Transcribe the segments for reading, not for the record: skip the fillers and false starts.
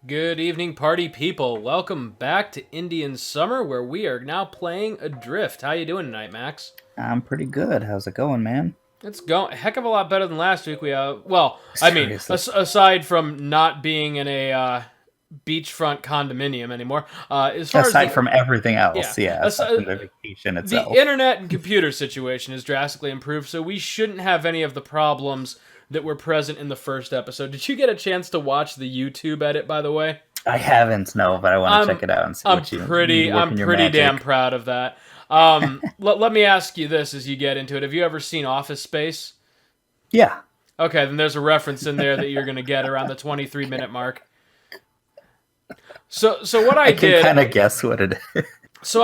Good evening, party people. Welcome back to Indian Summer, where we are now playing Adr1ft. How you doing tonight, Max? I'm pretty good. How's it going, man? It's going a heck of a lot better than last week. Seriously. Aside from not being in a beachfront condominium anymore, as far as Aside the from everything yeah, else, yeah, aside aside, from the vacation the itself. internet and computer situation has drastically improved, so we shouldn't have any of the problems that were present in the first episode. Did you get a chance to watch the YouTube edit, by the way? I haven't, no, but I want to check I'm it out and see I'm what you pretty work I'm in your pretty damn magic. proud of that. Let me ask you this as you get into it. Have you ever seen Office Space? Yeah, Okay, then there's a reference in there that you're gonna get around the 23-minute mark. So what I I can did. kind of guess what it is. So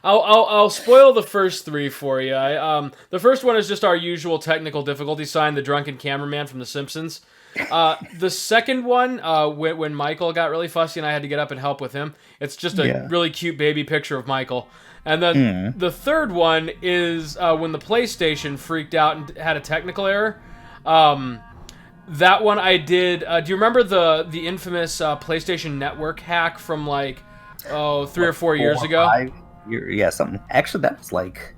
I'll spoil the first three for you. The first one is just our usual technical difficulty sign, the drunken cameraman from The Simpsons. The second one, when Michael got really fussy and I had to get up and help with him, it's just a Yeah. really cute baby picture of Michael. And then the third one is when the PlayStation freaked out and had a technical error. That one I did. Do you remember the infamous PlayStation Network hack from like 3 or 4 years ago? 5 years, yeah, something. Actually, that was like,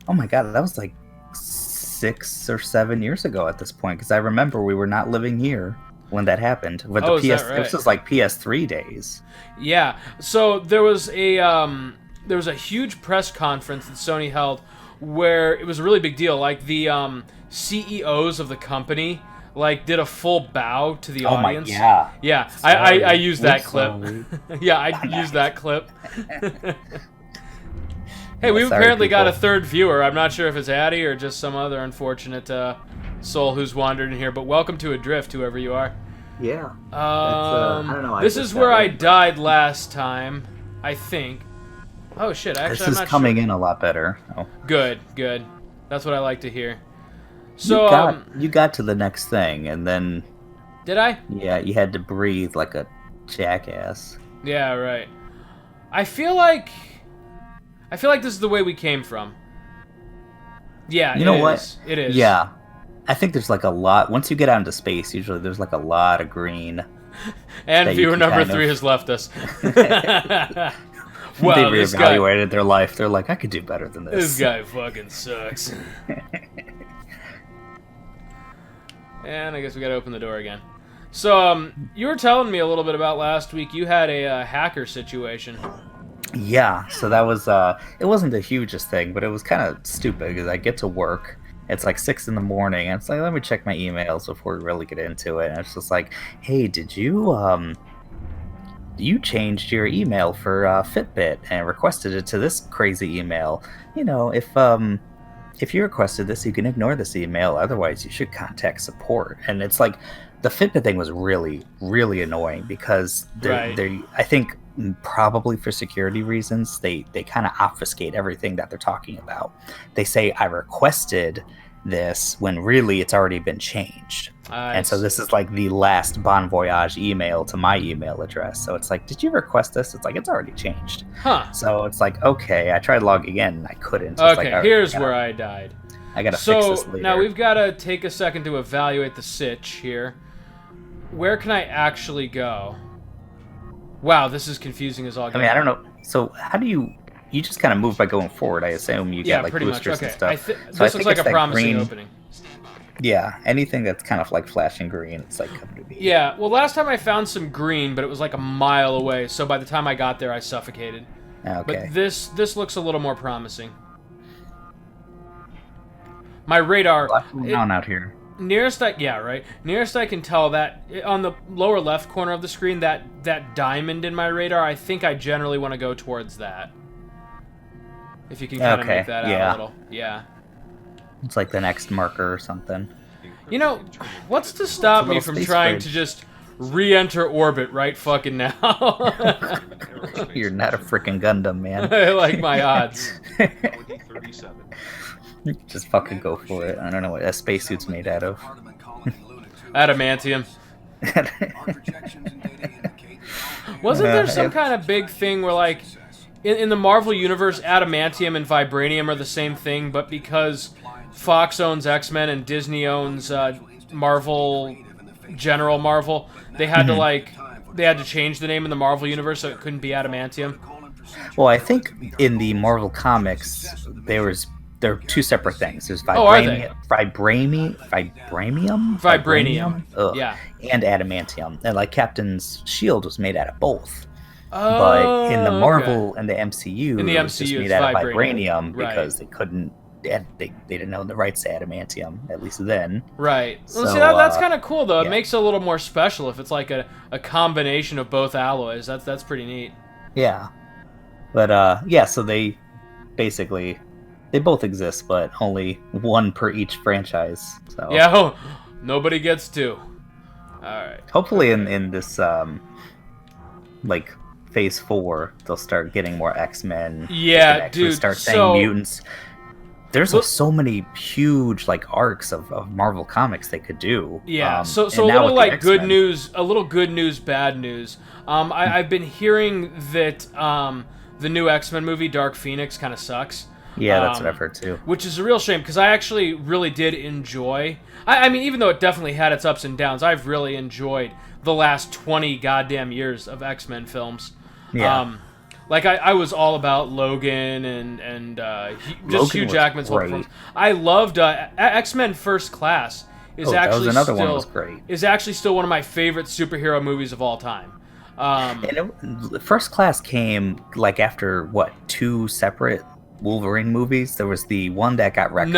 oh my god, that was like 6 or 7 years ago at this point. Because I remember we were not living here when that happened. With Oh, the is PS, that right? this was like PS3 days. Yeah. So there was a huge press conference that Sony held where it was a really big deal. Like the CEOs of the company like did a full bow to the Oh my, audience. yeah. Yeah, Sorry. I used that We're clip. sorry. Yeah, I used that clip. Hey, we've Sorry, apparently got a people. third viewer. I'm not sure if it's Addy or just some other unfortunate soul who's wandered in here. But welcome to Adr1ft, whoever you are. Yeah. I don't know. I This just is where got I in. died last time, I think. Oh shit! Actually, This I'm is not coming sure. in a lot better. Oh. Good, good. That's what I like to hear. You So, got to the next thing, and then did I? yeah, you had to breathe like a jackass. Yeah, right. I feel like this is the way we came from. Yeah, You know it what? is. It is. Yeah, I think there's like a lot. Once you get out into space, usually there's like a lot of green. And that you viewer can number kind of- 3 has left us. They Wow, this guy, reevaluated their life. They're like, I could do better than this this. guy fucking sucks. And I guess we gotta open the door again. So, you were telling me a little bit about last week. You had a hacker situation. Yeah, so that was it wasn't the hugest thing, but it was kind of stupid because I get to work. It's like 6 in the morning, and it's like, let me check my emails before we really get into it. And it's just like, hey, did you changed your email for Fitbit and requested it to this crazy email? You know, if you requested this, you can ignore this email. Otherwise, you should contact support. And it's like the Fitbit thing was really, really annoying because Right. I think probably for security reasons, they kind of obfuscate everything that they're talking about. They say I requested this when really it's already been changed. And so this is like the last Bon Voyage email to my email address. So it's like, did you request this? It's like, it's already changed. Huh. So it's like, okay, I tried logging in and I couldn't. It's like, Okay, all right, here's where I died. I gotta fix So, this later. now we've got to take a second to evaluate the sitch here. Where can I actually go? Wow, this is confusing as all I get mean, I out. don't know. So how do you just kind of move by going forward? I assume you Yeah, get like pretty much. boosters Okay, and stuff. So I this looks think like it's a that promising green- opening. Yeah, anything that's kind of like flashing green, it's like come to me. Yeah, well, last time I found some green, but it was like a mile away, so by the time I got there, I suffocated. Okay. But this looks a little more promising. My radar, Lots going on out here. nearest I can tell that on the lower left corner of the screen, that diamond in my radar, I think I generally want to go towards that. If you can kind of Okay, make that out yeah. a little. Yeah. It's like the next marker or something. You know, what's to stop me little from space trying bridge. to just re-enter orbit right fucking now? You're not a freaking Gundam, man. I like my odds. Just fucking go for it. I don't know what that spacesuit's made out of. Adamantium. Wasn't there some kind of big thing where, like, in the Marvel universe, adamantium and vibranium are the same thing, but because Fox owns X-Men and Disney owns Marvel, General Marvel, they had to, like, they had to change the name in the Marvel universe so it couldn't be adamantium? Well, I think in the Marvel comics there are two separate things. There's vibranium, Yeah. and adamantium, and like Captain's shield was made out of both. Oh, But in the Marvel and the MCU, in the it was just MCU, made it's out of vibranium. vibranium because they couldn't. They didn't own the rights to adamantium, at least then. Right. Well, So, see, that's kind of cool, though. It yeah. makes it a little more special if it's like a combination of both alloys. That's pretty neat. Yeah. But, so they basically, they both exist, but only one per each franchise. So Yeah, nobody gets two. Alright. hopefully in this, like, Phase 4, they'll start getting more X-Men. Yeah, they can actually dude, start saying so- mutants. There's so many huge like arcs of Marvel comics they could do. Yeah, so and a now little with the like good X-Men- news, a little good news, bad news. I've been hearing that the new X-Men movie, Dark Phoenix, kind of sucks. Yeah, that's what I've heard too. Which is a real shame because I actually really did enjoy. I mean, even though it definitely had its ups and downs, I've really enjoyed the last 20 goddamn years of X-Men films. Yeah. Like I was all about Logan and just Logan Hugh was Jackman's whole great. performance. I loved X-Men First Class is that actually was another still one that was great. is actually still one of my favorite superhero movies of all time. And First Class came like after what, 2 separate Wolverine movies? There was the one that got retconned.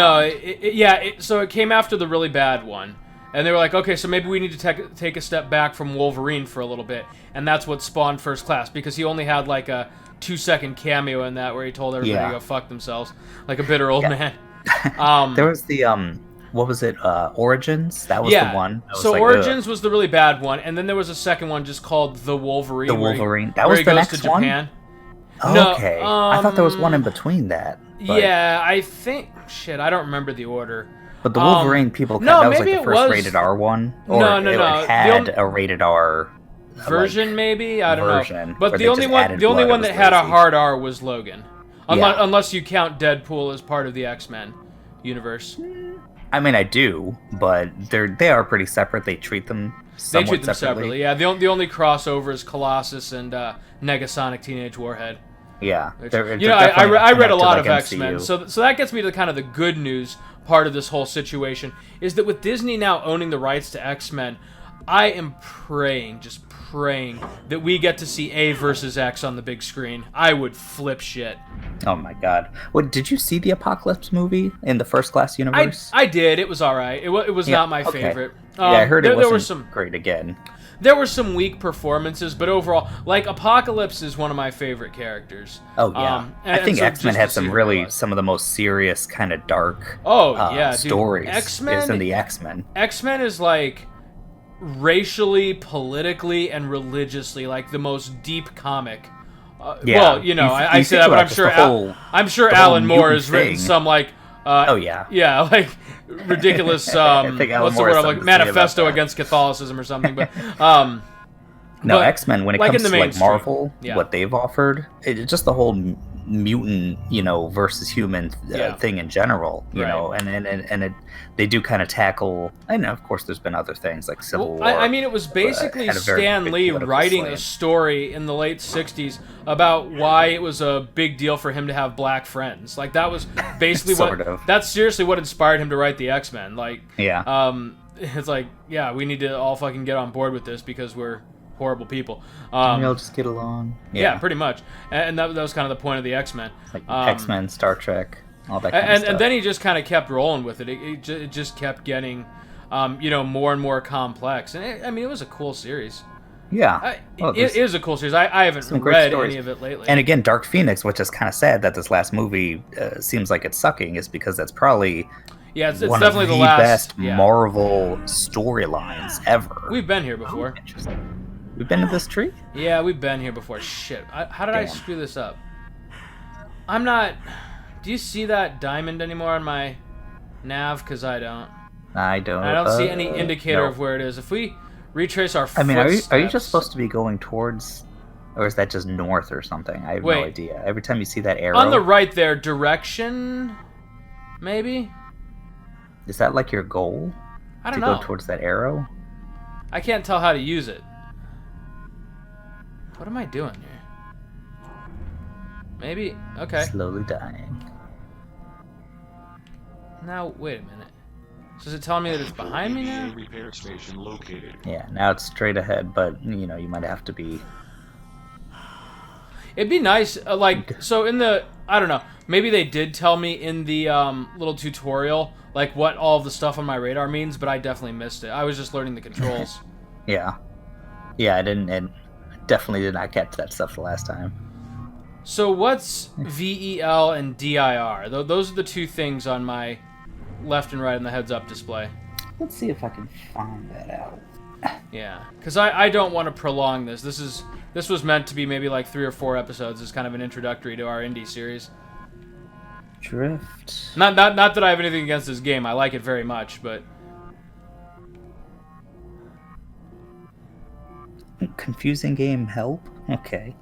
No, so it came after the really bad one. And they were like, okay, so maybe we need to take a step back from Wolverine for a little bit. And that's what spawned First Class, because he only had like a 2-second cameo in that where he told everybody to go fuck themselves, like a bitter old man. There was the, what was it, Origins? That was the one. That was So like, Origins was the really bad one, and then there was a second one just called The Wolverine. The Wolverine. Where he goes to Japan. No, Okay. I thought there was one in between that. But, yeah, I think... Shit, I don't remember the order. But the Wolverine people, no, that was like maybe the it first was- rated R one? Or No. it had a rated R Version, maybe? I don't version, know. But where the they only just one added the only blood, one it that was had a lazy. hard R was Logan. Yeah. Unless you count Deadpool as part of the X-Men universe. I mean, I do, but they are pretty separate. They treat them They somewhat treat them separately. Yeah, the only crossover is Colossus and Negasonic Teenage Warhead. Yeah. Which, they're I read a connected lot of like X-Men, MCU. so that gets me to kind of the good news part of this whole situation, is that with Disney now owning the rights to X-Men, I am praying, just praying, that we get to see A versus X on the big screen. I would flip shit. Oh my god. What, did you see the Apocalypse movie in the First Class universe? I did. It was all right. It was not my favorite. Yeah, I heard it there wasn't great again. There were some weak performances, but overall, like, Apocalypse is one of my favorite characters. Oh yeah, I think so X-Men just had to some see really her some of the most serious kind of dark dude, stories X-Men is in the X-Men. X-Men is like racially, politically, and religiously like the most deep comic. Yeah. Well, you know, I say that, but I'm sure the whole Alan Moore mutant has written thing. some like yeah, like ridiculous I think Alan what's the Moore has word, something like to say about manifesto that. against Catholicism or something, but No, but, X-Men, when it like, comes in the to like mainstream, Marvel, yeah. what they've offered, just the whole mutant, versus human thing in general, you Right. know, and they do kind of tackle. And of course, there's been other things like Civil War. I mean, it was basically had a very Stan big Lee political writing a slant. story in the late 60s about why it was a big deal for him to have black friends. Like, that was basically Sort of. that's seriously what inspired him to write the X-Men. Like, Yeah. it's like, yeah, we need to all fucking get on board with this because we're horrible people. we all just get along. Yeah, pretty much. And that was kind of the point of the X-Men. Like X-Men, Star Trek, all that kind of stuff. And then he just kind of kept rolling with it. It just kept getting, more and more complex. And it was a cool series. Yeah. It is a cool series. I haven't some great read stories. any of it lately. And again, Dark Phoenix, which is kind of sad that this last movie seems like it's sucking, is because that's probably it's one definitely of the the last best Marvel storylines ever. We've been here before. Interesting. We've been to this tree? Yeah, we've been here before. Shit. How did I Damn. screw this up? I'm not... Do you see that diamond anymore on my nav? Because I don't. I don't. I don't see any indicator no. of where it is. If we retrace our I mean, are you footsteps- just supposed to be going towards, or is that just north or something? I have no idea. Every time you see that arrow, on the right there, direction, maybe? is that like your goal? I don't to know. go towards that arrow? I can't tell how to use it. What am I doing here? Maybe. Okay. Slowly dying. Now, wait a minute. So is it telling me that it's behind me now? Repair station located. Yeah, now it's straight ahead, but, you know, you might have to be... It'd be nice, like, so in the, I don't know, maybe they did tell me in the little tutorial, like, what all of the stuff on my radar means, but I definitely missed it. I was just learning the controls. Yeah. Yeah, I definitely did not catch that stuff the last time. So what's VEL and DIR? Those are the two things on my left and right in the heads-up display. Let's see if I can find that out. Yeah, because I don't want to prolong this. This was meant to be maybe like 3 or 4 episodes as kind of an introductory to our indie series. Drift. Not that I have anything against this game. I like it very much, but... Confusing game, help? Okay.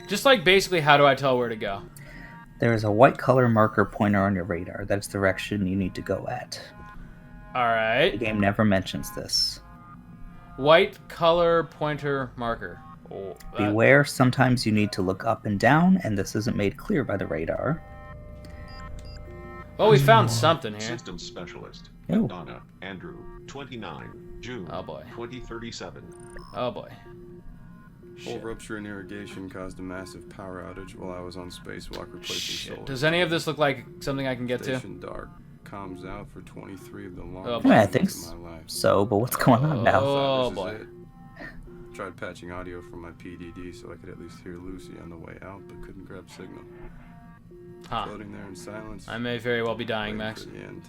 Just like basically, how do I tell where to go? There is a white color marker pointer on your radar. That's the direction you need to go at. Alright. The game never mentions this. White color pointer marker. Oh, Beware, sometimes you need to look up and down, and this isn't made clear by the radar. Oh, we found something here. Systems specialist. Oh. Donna, Andrew, 29, June, Oh boy. 2037. Oh boy. Full rupture in irrigation caused a massive power outage while I was on spacewalk replacing solar. Does any of this look like something I can get to? Station dark. Comms out for 23 of the Oh, longest boy. Yeah, I moments think of my life. so, but what's going on now? Oh, This is boy. it. Tried patching audio from my PDD so I could at least hear Lucy on the way out, but couldn't grab signal. Huh. Floating there in silence. I may very well be dying, waiting Max. for the end.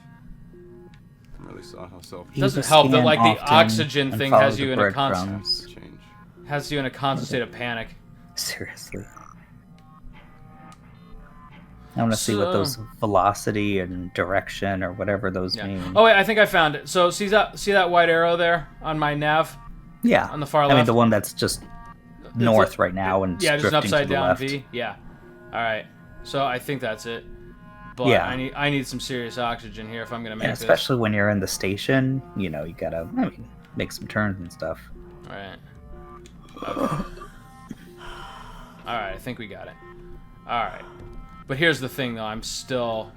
I really saw how selfish. It doesn't Use a help that scan like the often oxygen and thing follow has the you in a constant breadcrumbs. change. has you in a constant state of panic. Seriously. I want to see what those velocity and direction or whatever those mean. Oh wait, I think I found it. So see that white arrow there on my nav? Yeah. On the far I mean, left? the one that's just north right now and yeah, just an drifting to upside the down left. V. Yeah. All right. So I think that's it. But Yeah. I need some serious oxygen here if I'm gonna make And this. especially when you're in the station, you know, you gotta, I mean, make some turns and stuff. All right. Okay. All right. I think we got it. All right. But here's the thing, though. I'm still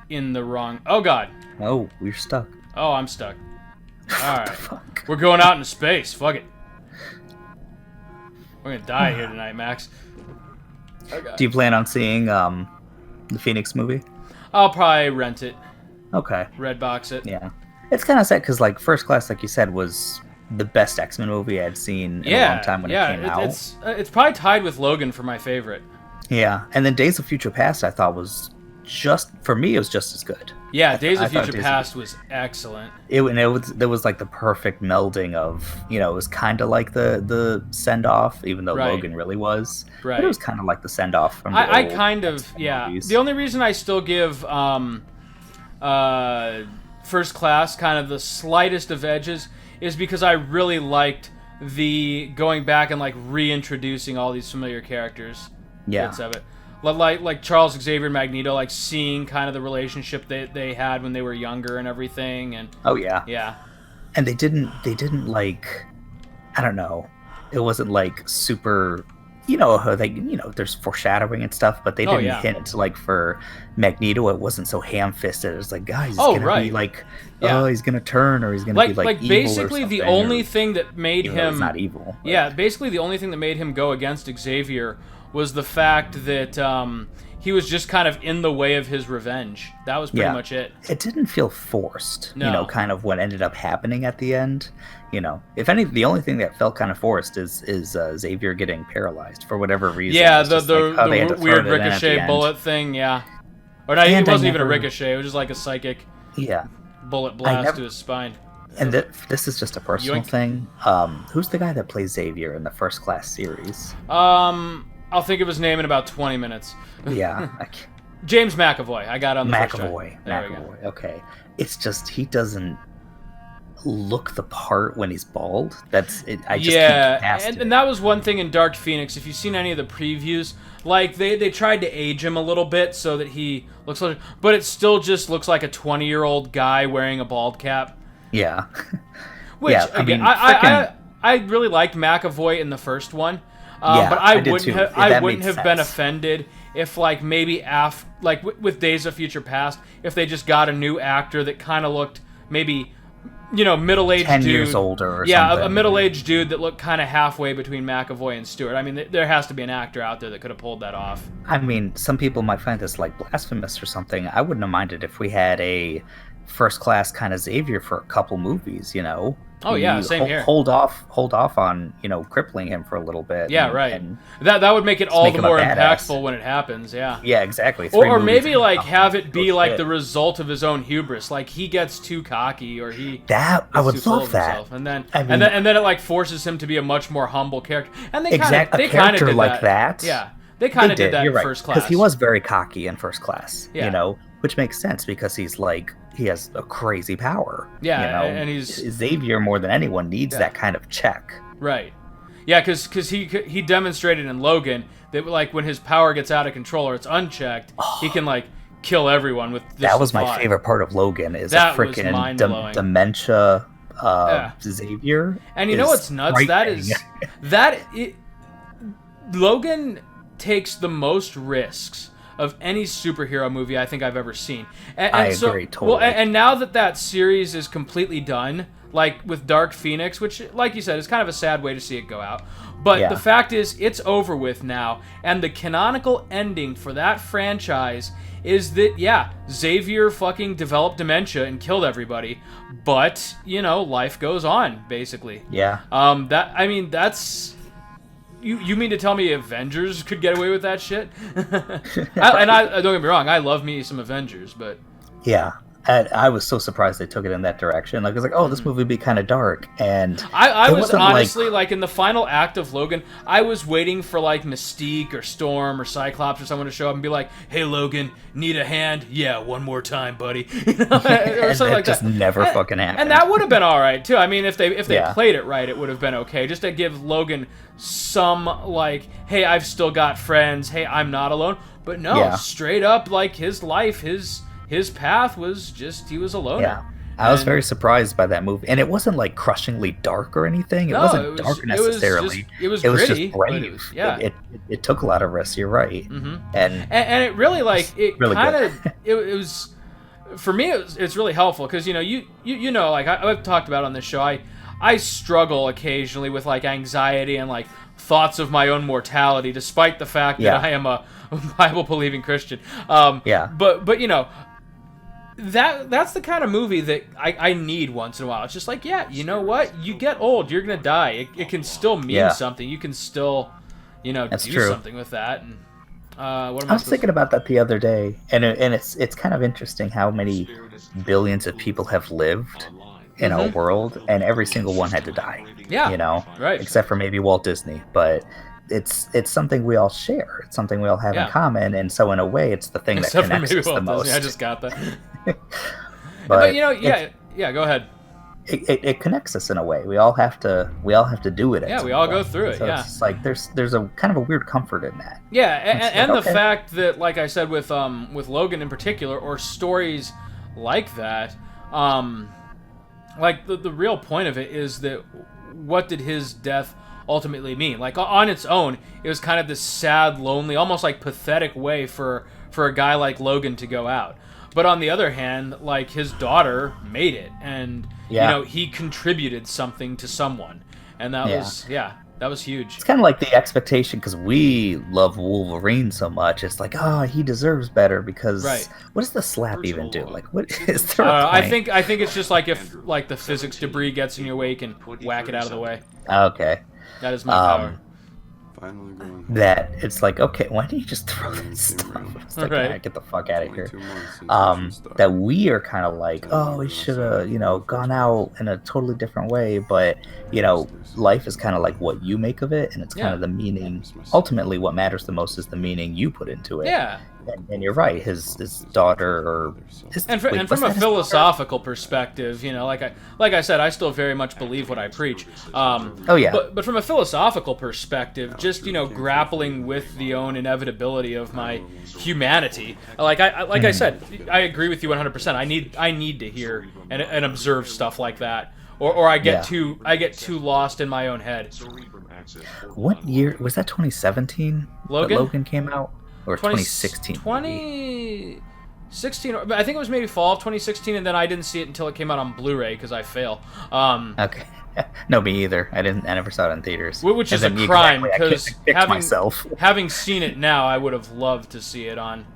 in the wrong. Oh God. Oh, we're stuck. Oh, I'm stuck. All right. Fuck. We're going out into space. Fuck it. We're gonna die here tonight, Max. Okay. Do you plan on seeing the Phoenix movie? I'll probably rent it, Okay. Redbox it. Yeah. It's kind of sad because, like, First Class, like you said, was the best X-Men movie I'd seen in a long time when it came out. It's probably tied with Logan for my favorite. Yeah, and then Days of Future Past I thought was just, for me, it was just as good. Yeah, Days I of thought Future Past was excellent. There was like the perfect melding of, you know, it was kind of like the send off, even though Right. Logan really was. Right. But it was kind of like the send off from the I old kind of, X-Men yeah. movies. The only reason I still give First Class kind of the slightest of edges is because I really liked the going back and like reintroducing all these familiar characters. Yeah. Bits of it. Like Charles Xavier and Magneto, like seeing kind of the relationship they had when they were younger and everything, and Oh yeah. yeah, And they didn't like, I don't know, it wasn't like super, you know, how they, you know, there's foreshadowing and stuff, but they Oh, didn't yeah. hint, like for Magneto it wasn't so ham-fisted. It was like, guys, he's Oh, gonna right. be like, Yeah. oh, he's gonna turn, or he's gonna be like evil basically or the something, only or, thing that made even though he's him not evil. but- Yeah, basically the only thing that made him go against Xavier was the fact that he was just kind of in the way of his revenge. That was pretty Yeah. much it. It didn't feel forced, No. you know, kind of what ended up happening at the end. You know, if any, the only thing that felt kind of forced is Xavier getting paralyzed for whatever reason. Yeah, It's the just like, oh, they had to throw weird it in at the ricochet end. bullet thing, yeah. Or not, it And I wasn't even a never- ricochet, it was just like a psychic Yeah, bullet blast never- to his spine. and this is just a personal Yoink. thing. Who's the guy that plays Xavier in the First Class series? I'll think of his name in about 20 minutes. Yeah, James McAvoy. I got it on the first try. McAvoy. There we go. McAvoy. Okay, it's just he doesn't look the part when he's bald. That's it. I just can't get past it. And that was one thing in Dark Phoenix. If you've seen any of the previews, like they tried to age him a little bit so that he looks like, but it still just looks like a 20-year-old guy wearing a bald cap. Yeah. Which yeah, again, I really liked McAvoy in the first one. But I wouldn't have been offended if, like, maybe with Days of Future Past, if they just got a new actor that kind of looked maybe, middle-aged 10 dude. years older or something. Yeah, a middle-aged dude that looked kind of halfway between McAvoy and Stewart. I mean, there has to be an actor out there that could have pulled that off. I mean, some people might find this, like, blasphemous or something. I wouldn't have minded if we had a first-class kind of Xavier for a couple movies, Oh yeah, same here. Hold off on crippling him for a little bit. Yeah, right. That would make it all the more impactful when it happens. Yeah. Yeah, exactly. Or maybe like have it be like the result of his own hubris, like he gets too cocky or he. That I would love that. And then and then it like forces him to be a much more humble character. And they kind of did like that. Yeah, they kind of did that in First Class because he was very cocky in First Class. Yeah. Which makes sense because he has a crazy power. Yeah, and he's Xavier more than anyone needs that kind of check. Right. Yeah, because he demonstrated in Logan that like when his power gets out of control or it's unchecked, he can like kill everyone with this. That was my favorite part of Logan is that freaking dementia Xavier. And you know what's nuts? Logan takes the most risks of any superhero movie I think I've ever seen. I agree, totally. Well, and now that series is completely done, like with Dark Phoenix, which, like you said, is kind of a sad way to see it go out. But the fact is, it's over with now, and the canonical ending for that franchise is that, Xavier fucking developed dementia and killed everybody, but, life goes on, basically. Yeah. That's... You mean to tell me Avengers could get away with that shit? I don't get me wrong, I love me some Avengers, but yeah, I was so surprised they took it in that direction. Like, I was like, oh, this movie would be kind of dark, and I was honestly like in the final act of Logan, I was waiting for like Mystique or Storm or Cyclops or someone to show up and be like, "Hey, Logan, need a hand? Yeah, one more time, buddy." Or something like that. Just never fucking happened. And that would have been all right too. I mean, if they played it right, it would have been okay. Just to give Logan some like, "Hey, I've still got friends. Hey, I'm not alone." But no, straight up, like his life, his path was just, he was a loner. Yeah, I was very surprised by that movie, and it wasn't like crushingly dark or anything. It wasn't dark necessarily. It was gritty, just brave. It took a lot of risks. You're right. Mm-hmm. And it really like it really kind of it was for me. It's really helpful because you know like I've talked about on this show. I struggle occasionally with like anxiety and like thoughts of my own mortality, despite the fact that I am a Bible-believing Christian. But that's the kind of movie that I need once in a while. It's just like, you know what? You get old, you're gonna die. It can still mean something. You can still, do something with that. And I was thinking about that the other day, and it's kind of interesting how many billions of people have lived in our world, and every single one had to die. Yeah, right. Except for maybe Walt Disney, but it's something we all share. It's something we all have in common, and so in a way, it's the thing that connects us the most. I just got that. but go ahead. It connects us in a way. We all have to do it. Yeah, we all go through it. So it's like there's a kind of a weird comfort in that. Yeah, and the fact that, like I said, with Logan in particular, or stories like that, like the real point of it is that what did his death ultimately mean? Like on its own, it was kind of this sad, lonely, almost like pathetic way for a guy like Logan to go out. But on the other hand, like his daughter made it, and he contributed something to someone, and that was huge. It's kind of like the expectation, because we love Wolverine so much. It's like, oh, he deserves better because what does the slap even do? Like, what is there? I think it's just like if like the physics debris gets in your way, you can whack it out of the way. Okay. That is my power. Finally going. That it's like, okay, why don't you just throw this stuff? It's like, get the fuck out of here. That we are kind of like, oh, we should have, gone out in a totally different way, but life is kind of like what you make of it, and it's kind of the meaning. Ultimately, what matters the most is the meaning you put into it. Yeah. And you're right. His daughter or his, And, wait, and was from a that his daughter? philosophical perspective, like I said, I still very much believe what I preach. Oh yeah. But from a philosophical perspective, just grappling with the own inevitability of my humanity. I said, I agree with you 100%. I need to hear and observe stuff like that, or I get too lost in my own head. What year was that? 2017 Logan? that Logan came out, or 2016? 2016. I think it was maybe fall of 2016, and then I didn't see it until it came out on Blu-ray because I fail. Okay. No, me either. I never saw it in theaters. Which is a And then crime, exactly, because having seen it now, I would have loved to see it on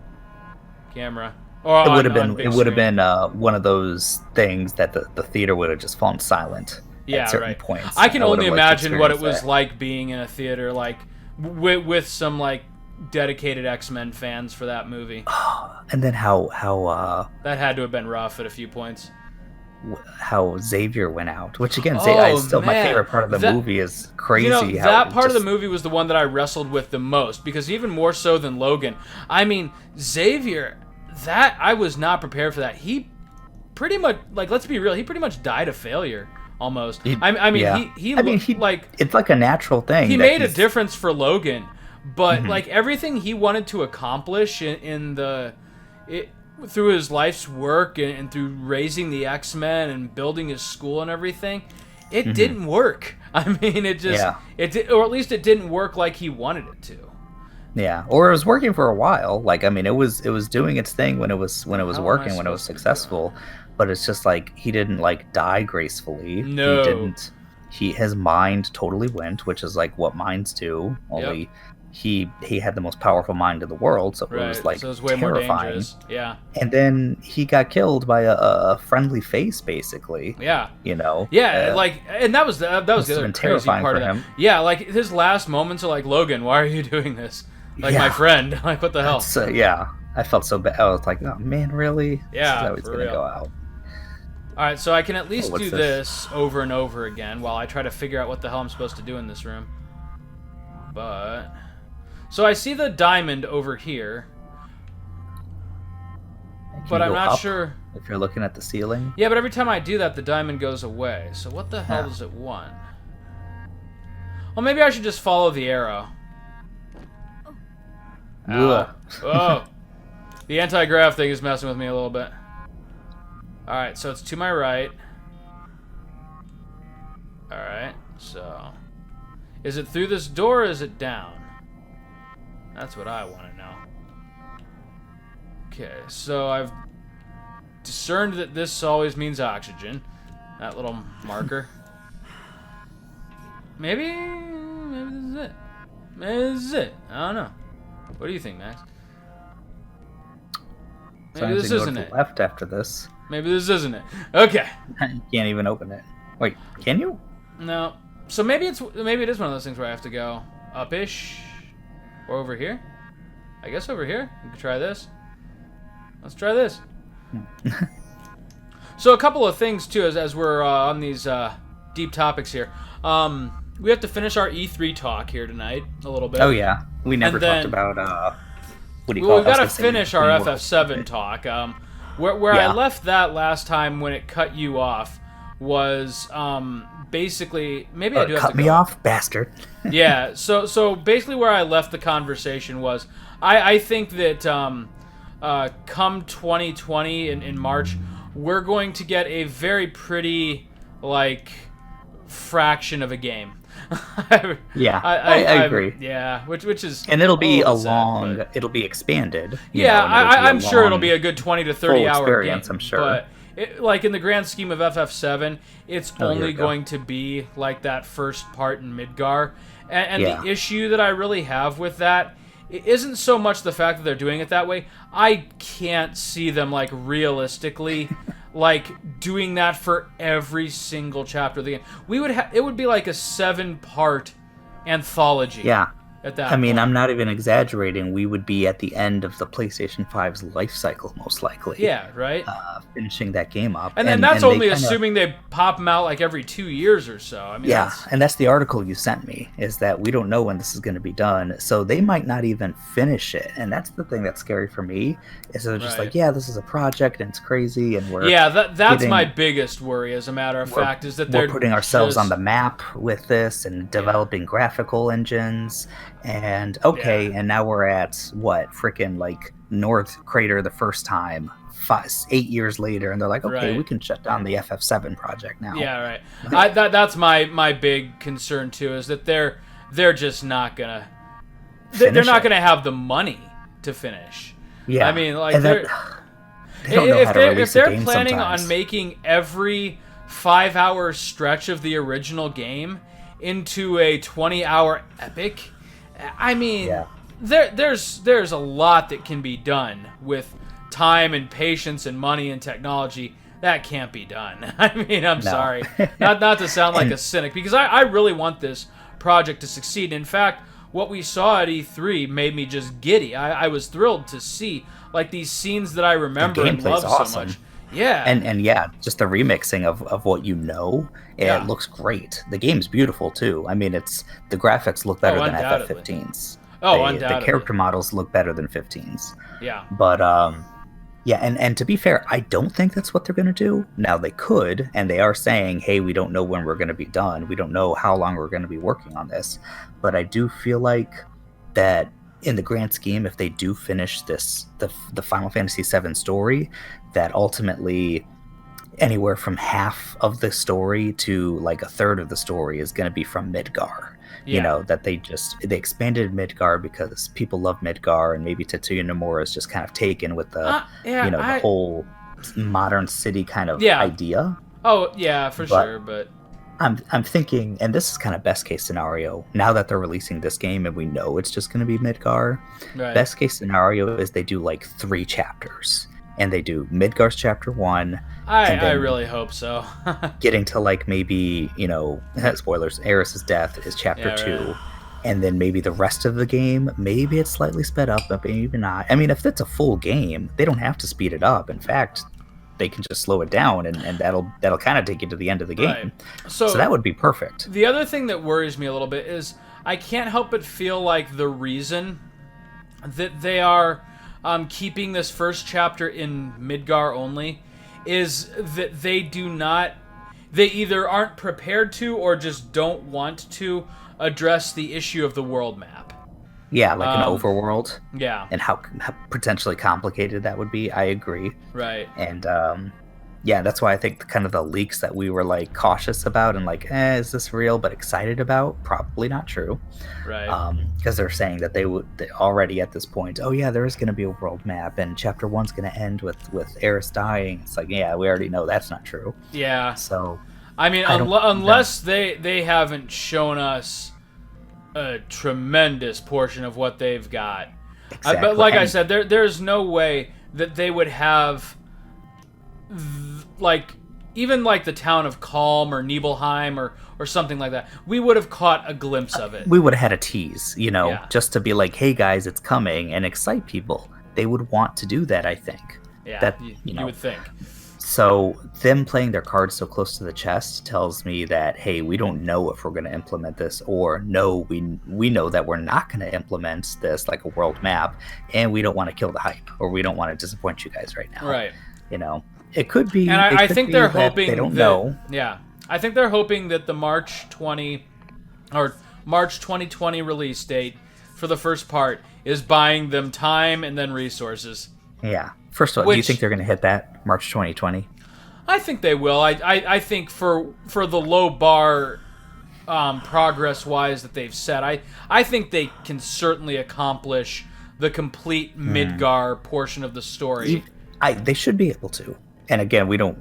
camera. Or it would have been. big It would have screen. been one of those things that the theater would have just fallen silent at certain points. I can only would've liked to imagine what it experience was that. like being in a theater, like with some like dedicated X-Men fans for that movie. And then how That had to have been rough at a few points. Xavier went out, which again, Oh, still my man. favorite part of the That- movie is crazy. You know, how that it part of the just- movie was the one that I wrestled with the most, because even more so than Logan. I mean, Xavier, that I was not prepared for that. He pretty much, like, let's be real, he pretty much died a failure almost. Yeah. He like it's like a natural thing. he that made a he's- difference for Logan, but Mhm. like everything he wanted to accomplish through his life's work and through raising the X-Men and building his school and everything, it didn't work. I mean, or at least it didn't work like he wanted it to. Yeah, or it was working for a while. Like, I mean, it was doing its thing when it was How am I working, when it was supposed to do successful. But it's just like he didn't like die gracefully. No. He didn't. His mind totally went, which is like what minds do. Only he had the most powerful mind in the world, so it was like so it was way more terrifying. dangerous. Yeah. And then he got killed by a friendly face, basically. Yeah. You know. Yeah, and that was the must other have been crazy terrifying part for of that. him. Yeah, like his last moments are like, Logan, why are you doing this? Like Yeah. my friend, like what the hell? So yeah, I felt so bad. I was like, oh man, really? Yeah, This is how he's for gonna real. go out. All right, so I can at least what's do this? this over and over again while I try to figure out what the hell I'm supposed to do in this room. But so I see the diamond over here, Can but you I'm go not up sure. if you're looking at the ceiling. Yeah, but every time I do that, the diamond goes away. So what the hell Yeah. does it want? Well, maybe I should just follow the arrow. Ow. Ugh. Oh. The anti-grav thing is messing with me a little bit. Alright, so it's to my right. Alright, so... Is it through this door or is it down? That's what I want to know. Okay, so I've discerned that this always means oxygen. That little marker. Maybe this is it. Maybe this is it. I don't know. What do you think, Max? So Maybe I'm this gonna go isn't to it. the left after this. Maybe this isn't it. Okay. You can't even open it. Wait, can you? No. So maybe it is one of those things where I have to go up-ish or over here. I guess over here. We could try this. Let's try this. So a couple of things too, as we're on these deep topics here. We have to finish our E3 talk here tonight a little bit. Oh yeah, we never And then- talked about what do you Well, call it? we've got I to was gonna say finish our World. FF7 talk. Where I Yeah. left that last time when it cut you off was basically maybe I do have Cut to me go. off, bastard. Yeah. So basically where I left the conversation was I think that come 2020 in March we're going to get a very pretty like fraction of a game. Yeah, I agree. Yeah, which is And it'll be a a little sad, long. but- It'll be expanded. you Yeah, know, and it'll be a I'm sure it'll long- be a good 20 to 30 full hour experience, game. I'm sure. But like in the grand scheme of FF7, it's Oh, here only we go. going to be like that first part in Midgar. And Yeah. the issue that I really have with that it isn't so much the fact that they're doing it that way. I can't see them like realistically like doing that for every single chapter of the game. It would be like a 7-part anthology. Yeah, at that I mean, point. I'm not even exaggerating. We would be at the end of the PlayStation 5's life cycle, most likely. Yeah, right. Finishing that game up. And then that's only assuming they pop them out like every 2 years or so. I mean, yeah, and that's the article you sent me, is that we don't know when this is going to be done. So they might not even finish it. And that's the thing that's scary for me, is they're just like, yeah, this is a project and it's crazy. And we're that's my biggest worry, as a matter of fact, is that we're putting ourselves on the map with this and developing graphical engines. And and now we're at what, freaking like North Crater the first time 8 years later, and they're like, we can shut down the FF7 project now. Yeah, right. That's my big concern too, is that they're just not gonna they're not gonna have the money to finish. Yeah, I mean, like if they're planning on making every 5-hour stretch of the original game into a 20-hour epic, I mean, there's a lot that can be done with time and patience and money and technology. That can't be done. I mean, I'm sorry, not to sound like a cynic, because I really want this project to succeed. In fact, what we saw at E3 made me just giddy. I was thrilled to see like these scenes that I remember and love so much. Yeah, and just the remixing of what it looks great. The game's beautiful too. I mean, the graphics look better than FF15's. The character models look better than 15's. Yeah, but and to be fair, I don't think that's what they're going to do. Now they could, and they are saying, hey, we don't know when we're going to be done. We don't know how long we're going to be working on this. But I do feel like that in the grand scheme, if they do finish the Final Fantasy VII story, that ultimately anywhere from half of the story to like a third of the story is going to be from Midgar. You know, that they expanded Midgar because people love Midgar, and maybe Tetsuya Nomura is just kind of taken with the the whole modern city kind of idea. Oh yeah, for sure. But I'm thinking, and this is kind of best case scenario, now that they're releasing this game and we know it's just going to be Midgar. Right. Best case scenario is they do like 3 chapters, and they do Midgar's chapter 1. I really hope so. Getting to like maybe, spoilers, Aeris's death is chapter 2. Right. And then maybe the rest of the game, maybe it's slightly sped up, but maybe not. I mean, if it's a full game, they don't have to speed it up. In fact, they can just slow it down, and that'll kind of take you to the end of the game. Right. So that would be perfect. The other thing that worries me a little bit is I can't help but feel like the reason that they are keeping this first chapter in Midgar only is that they either aren't prepared to or just don't want to address the issue of the world map. Yeah, like an overworld. Yeah. And how potentially complicated that would be. I agree. Right. And that's why I think kind of the leaks that we were like cautious about and like, is this real, but excited about, probably not true. Right. Because they're saying that they already at this point, there is going to be a world map, and chapter 1's going to end with Aeris dying. It's like, we already know that's not true. Yeah. So I mean, unless they haven't shown us a tremendous portion of what they've got. Exactly. But like I said, there's no way that they would have even the town of Calm or Nibelheim or something like that. We would have caught a glimpse of it. We would have had a tease, just to be like, hey guys, it's coming, and excite people. They would want to do that, I think. Yeah, you would think. So them playing their cards so close to the chest tells me that, hey, we don't know if we're going to implement this, or no, we know that we're not going to implement this like a world map, and we don't want to kill the hype, or we don't want to disappoint you guys right now. Right. It could be. And I think they're hoping they don't know. Yeah, I think they're hoping that the March 2020 release date for the first part is buying them time and then resources. Yeah. First of all, do you think they're going to hit that March 2020? I think they will. I think for the low bar progress-wise that they've set, I think they can certainly accomplish the complete Midgar portion of the story. They should be able to. And again, we know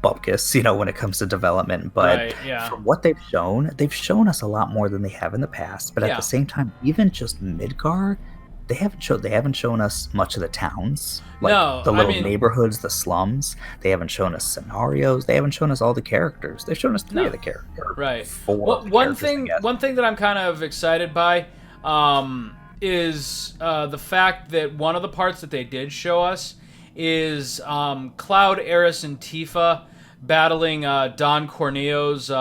Bupkis, when it comes to development, but from what they've shown us a lot more than they have in the past. But at the same time, even just Midgar, they haven't shown us much of the towns, the little neighborhoods, the slums. They haven't shown us scenarios. They haven't shown us all the characters. They've shown us 3 of the characters. Right. 4. One thing that I'm kind of excited by, is the fact that one of the parts that they did show us is Cloud, Aerith, and Tifa battling Don Corneo's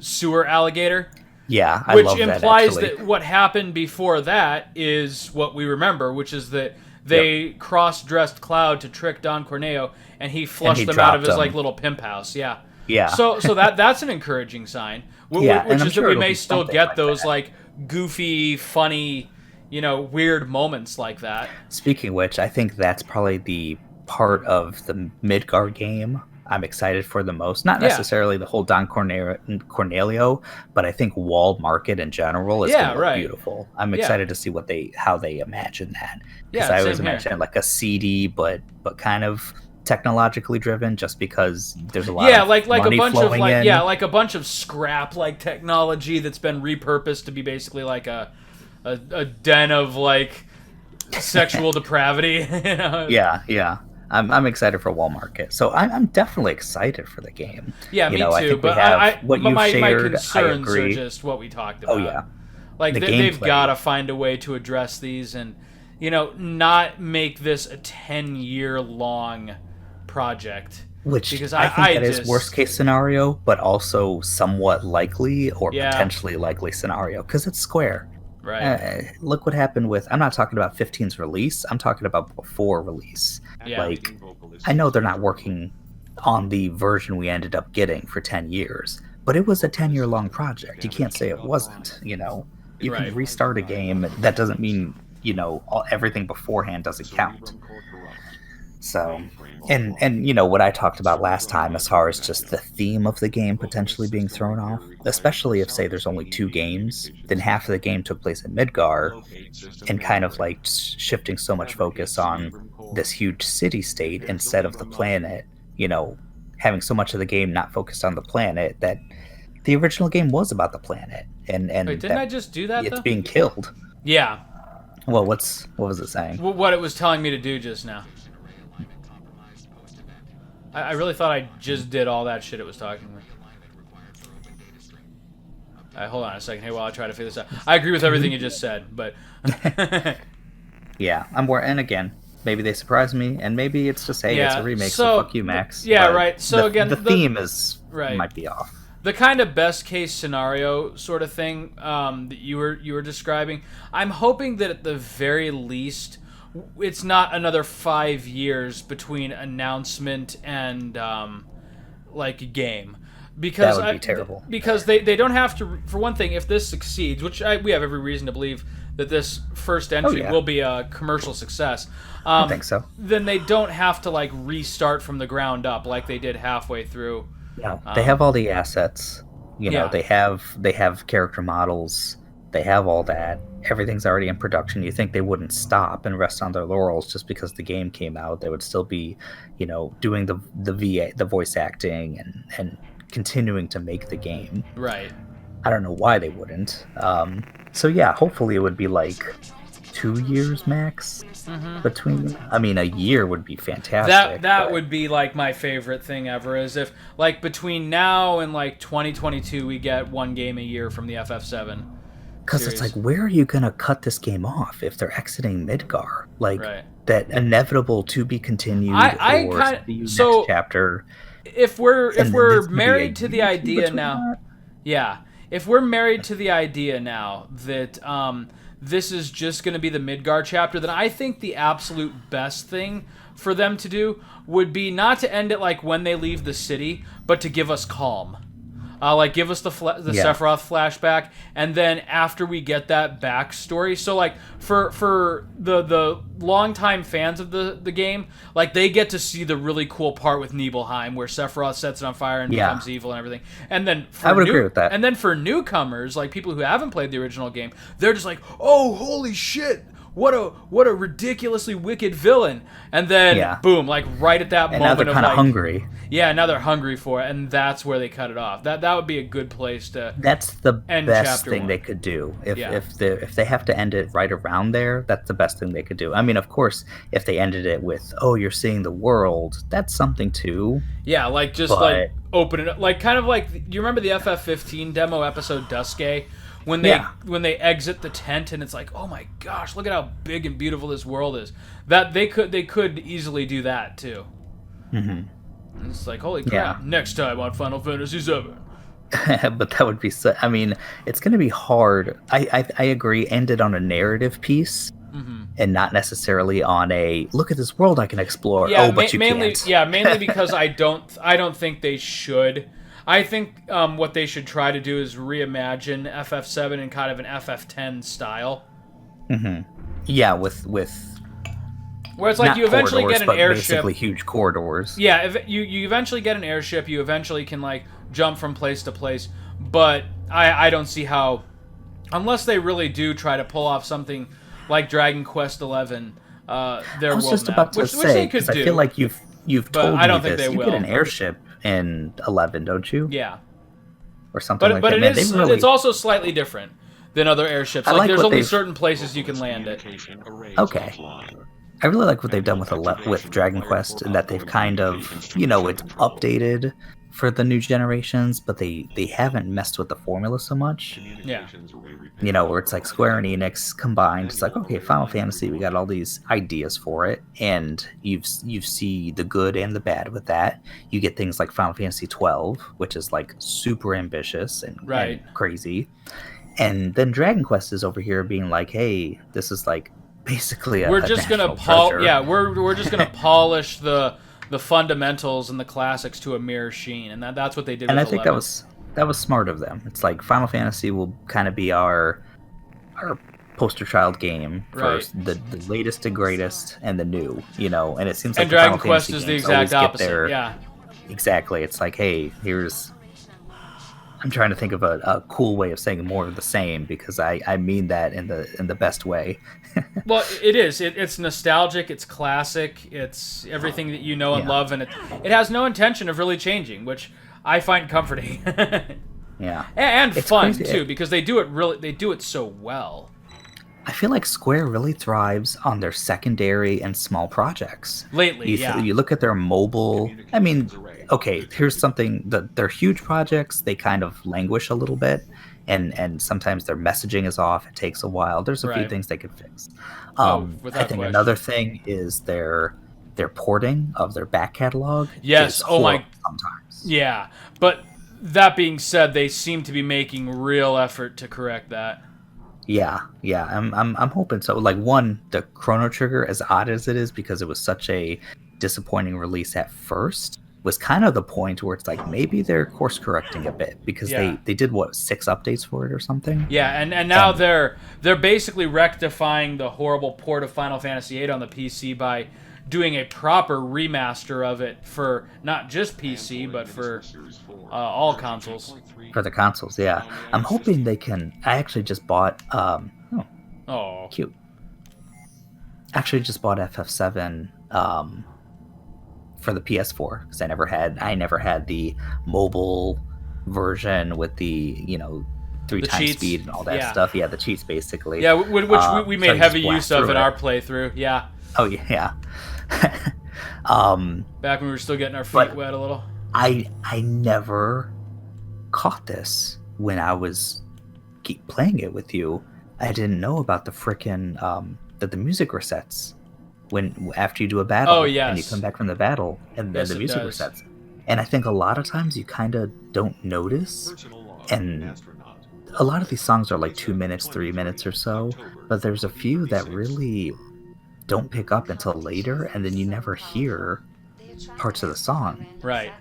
sewer alligator. Yeah, I which love that, implies actually. that what happened before that is what we remember, which is that they cross-dressed Cloud to trick Don Corneo, and he flushed them out of his dropped like them. little pimp house. Yeah. Yeah. So that's an encouraging sign. Yeah, which and I'm is sure that we it'll may be still something get like those that. like goofy, funny, weird moments like that. Speaking of which, I think that's probably the part of the Midgar game I'm excited for the most. Not necessarily the whole Don Cornelio, but I think Wall Market in general is going to look beautiful. I'm excited to see how they imagine that. Because I always imagine it like a CD, but kind of technologically driven, just because there's a lot of like money a bunch flowing of in. like a bunch of scrap like technology that's been repurposed to be basically like a den of like sexual depravity. Yeah. I'm excited for Wall Market, so I'm definitely excited for the game. Yeah, me too. I think but we have what you've my shared. concerns I agree. are just what we talked about. Oh yeah, like they've got to find a way to address these and not make this a 10-year long project. Because I think that is worst case scenario, but also somewhat likely or potentially likely scenario because it's Square. Right. Look what happened with. I'm not talking about 15's release. I'm talking about before release. Yeah. Like, I know they're not working on the version we ended up getting for 10 years, but it was a 10-year long project. You can't say it wasn't. You can restart a game. That doesn't mean everything beforehand doesn't count. So, and what I talked about last time as far as just the theme of the game potentially being thrown off, especially if, say, there's only 2 games, then half of the game took place in Midgar, and kind of like shifting so much focus on this huge city-state instead of the planet, having so much of the game not focused on the planet, that the original game was about the planet. And wait, didn't I just do that, it's though? being killed. Yeah. Well, what was it saying? What it was telling me to do just now. I really thought I just did all that shit it was talking about. Hold on a second. Hey, while I try to figure this out. I agree with everything you just said, but... Yeah, I'm more... And again, maybe they surprise me, and maybe it's just, hey, it's a remake, so fuck you, Max. Yeah, but right. So again... The theme is... might be off. The kind of best case scenario sort of thing that you were describing, I'm hoping that at the very least... it's not another 5 years between announcement and game, because that would be terrible. Because they don't have to. For one thing, if this succeeds, which we have every reason to believe that this first entry will be a commercial success. I think so. Then they don't have to restart from the ground up like they did halfway through. No, they have all the assets. They have character models. They have all that. Everything's already in production. You think they wouldn't stop and rest on their laurels just because the game came out? They would still be, doing the voice acting and continuing to make the game. Right. I don't know why they wouldn't. So yeah, hopefully it would be 2 years max between. I mean, a year would be fantastic. That would be my favorite thing ever. Is if between now and 2022 we get one game a year from the FF7. Because it's where are you going to cut this game off if they're exiting Midgar? That inevitable to be continued next chapter. If we're married to the idea now, if we're married to the idea now that this is just going to be the Midgar chapter, then I think the absolute best thing for them to do would be not to end it when they leave the city, but to give us Calm. Give us the Sephiroth flashback, and then after we get that backstory, so for the longtime fans of the game, they get to see the really cool part with Nibelheim where Sephiroth sets it on fire and becomes evil and everything. And then I would agree with that. And then for newcomers, people who haven't played the original game, they're just oh, holy shit! What a ridiculously wicked villain. And then boom, right at that moment now they're kind of hungry. Yeah, now they're hungry for it, and that's where they cut it off. That would be a good place to. That's the end best thing 1. they could do. If they have to end it right around there, that's the best thing they could do. I mean, of course, if they ended it with you're seeing the world, that's something too. Yeah, open it up, kind of you remember the FF15 demo episode Duske, when they exit the tent and it's like, oh my gosh, look at how big and beautiful this world is. That they could easily do that too. And it's like, holy crap! Next time on Final Fantasy VII. But that would be so. I mean, it's going to be hard. I agree. End it on a narrative piece. And not necessarily on a look at this world I can explore. Yeah, but you can't. Yeah, mainly because I don't think they should. I think what they should try to do is reimagine FF7 in kind of an FF10 style. Yeah, with where it's like you eventually get an airship. Basically huge corridors. Yeah, you eventually get an airship. You eventually can like jump from place to place. But I don't see how, unless they really do try to pull off something like Dragon Quest XI, their I was world just map, about to which say, they could do. I feel like you've told I don't me think this. they You will. get an airship in 11, don't you? Yeah, Or something like but that. it is. It's also slightly different than other airships. Like there's only certain places you can land it. Okay. I really like what they've done with Dragon Quest, and that they've kind of, it's updated for the new generations, but they haven't messed with the formula so much. Yeah. Where it's like Square and Enix combined. It's like, okay, Final Fantasy, we got all these ideas for it, and you see the good and the bad with that. You get things like Final Fantasy 12, which is like super ambitious and crazy. And then Dragon Quest is over here being like, hey, this is like basically we're just gonna we're just gonna polish the fundamentals and the classics to a mere sheen, and that's what they did. And with I think 11. that was smart of them. It's like Final Fantasy will kind of be our poster child game for the latest and greatest and the new, and it seems like Dragon Quest is the exact opposite. Yeah, exactly. It's like, hey, I'm trying to think of a cool way of saying more of the same, because I mean that in the best way. Well, it is. It's nostalgic. It's classic. It's everything that you know and love, and it has no intention of really changing, which I find comforting. Yeah, and it's fun crazy. too, because they do it so well. I feel like Square really thrives on their secondary and small projects. Lately, you look at their mobile. I mean, okay, here's something that their huge projects, they kind of languish a little bit, and sometimes their messaging is off. It takes a while. There's a few things they could fix. I think another thing is their porting of their back catalog. Yes. Is sometimes. Yeah, but that being said, they seem to be making real effort to correct that. Yeah. I'm hoping so. Like, the Chrono Trigger, as odd as it is, because it was such a disappointing release at first, was kind of the point where it's like maybe they're course correcting a bit, because they did 6 updates for it or something. Yeah, and now they're basically rectifying the horrible port of Final Fantasy VIII on the PC by doing a proper remaster of it for not just PC but for all consoles. For the consoles, yeah. I'm hoping they can. I actually just bought. Oh, cute. Actually, just bought FF7 for the PS4, because I never had the mobile version with the 3 times speed and all that stuff. Yeah, the cheats basically. Yeah, which we made heavy use of in our playthrough. Yeah. Oh yeah. Back when we were still getting our feet wet a little. I never caught this when I was playing it with you. I didn't know about the frickin' that the music resets after you do a battle. Oh, yes. And you come back from the battle, and then the music resets. And I think a lot of times you kind of don't notice. And a lot of these songs are like 2 minutes, 3 minutes or so, but there's a few that really don't pick up until later, and then you never hear parts of the song. Right.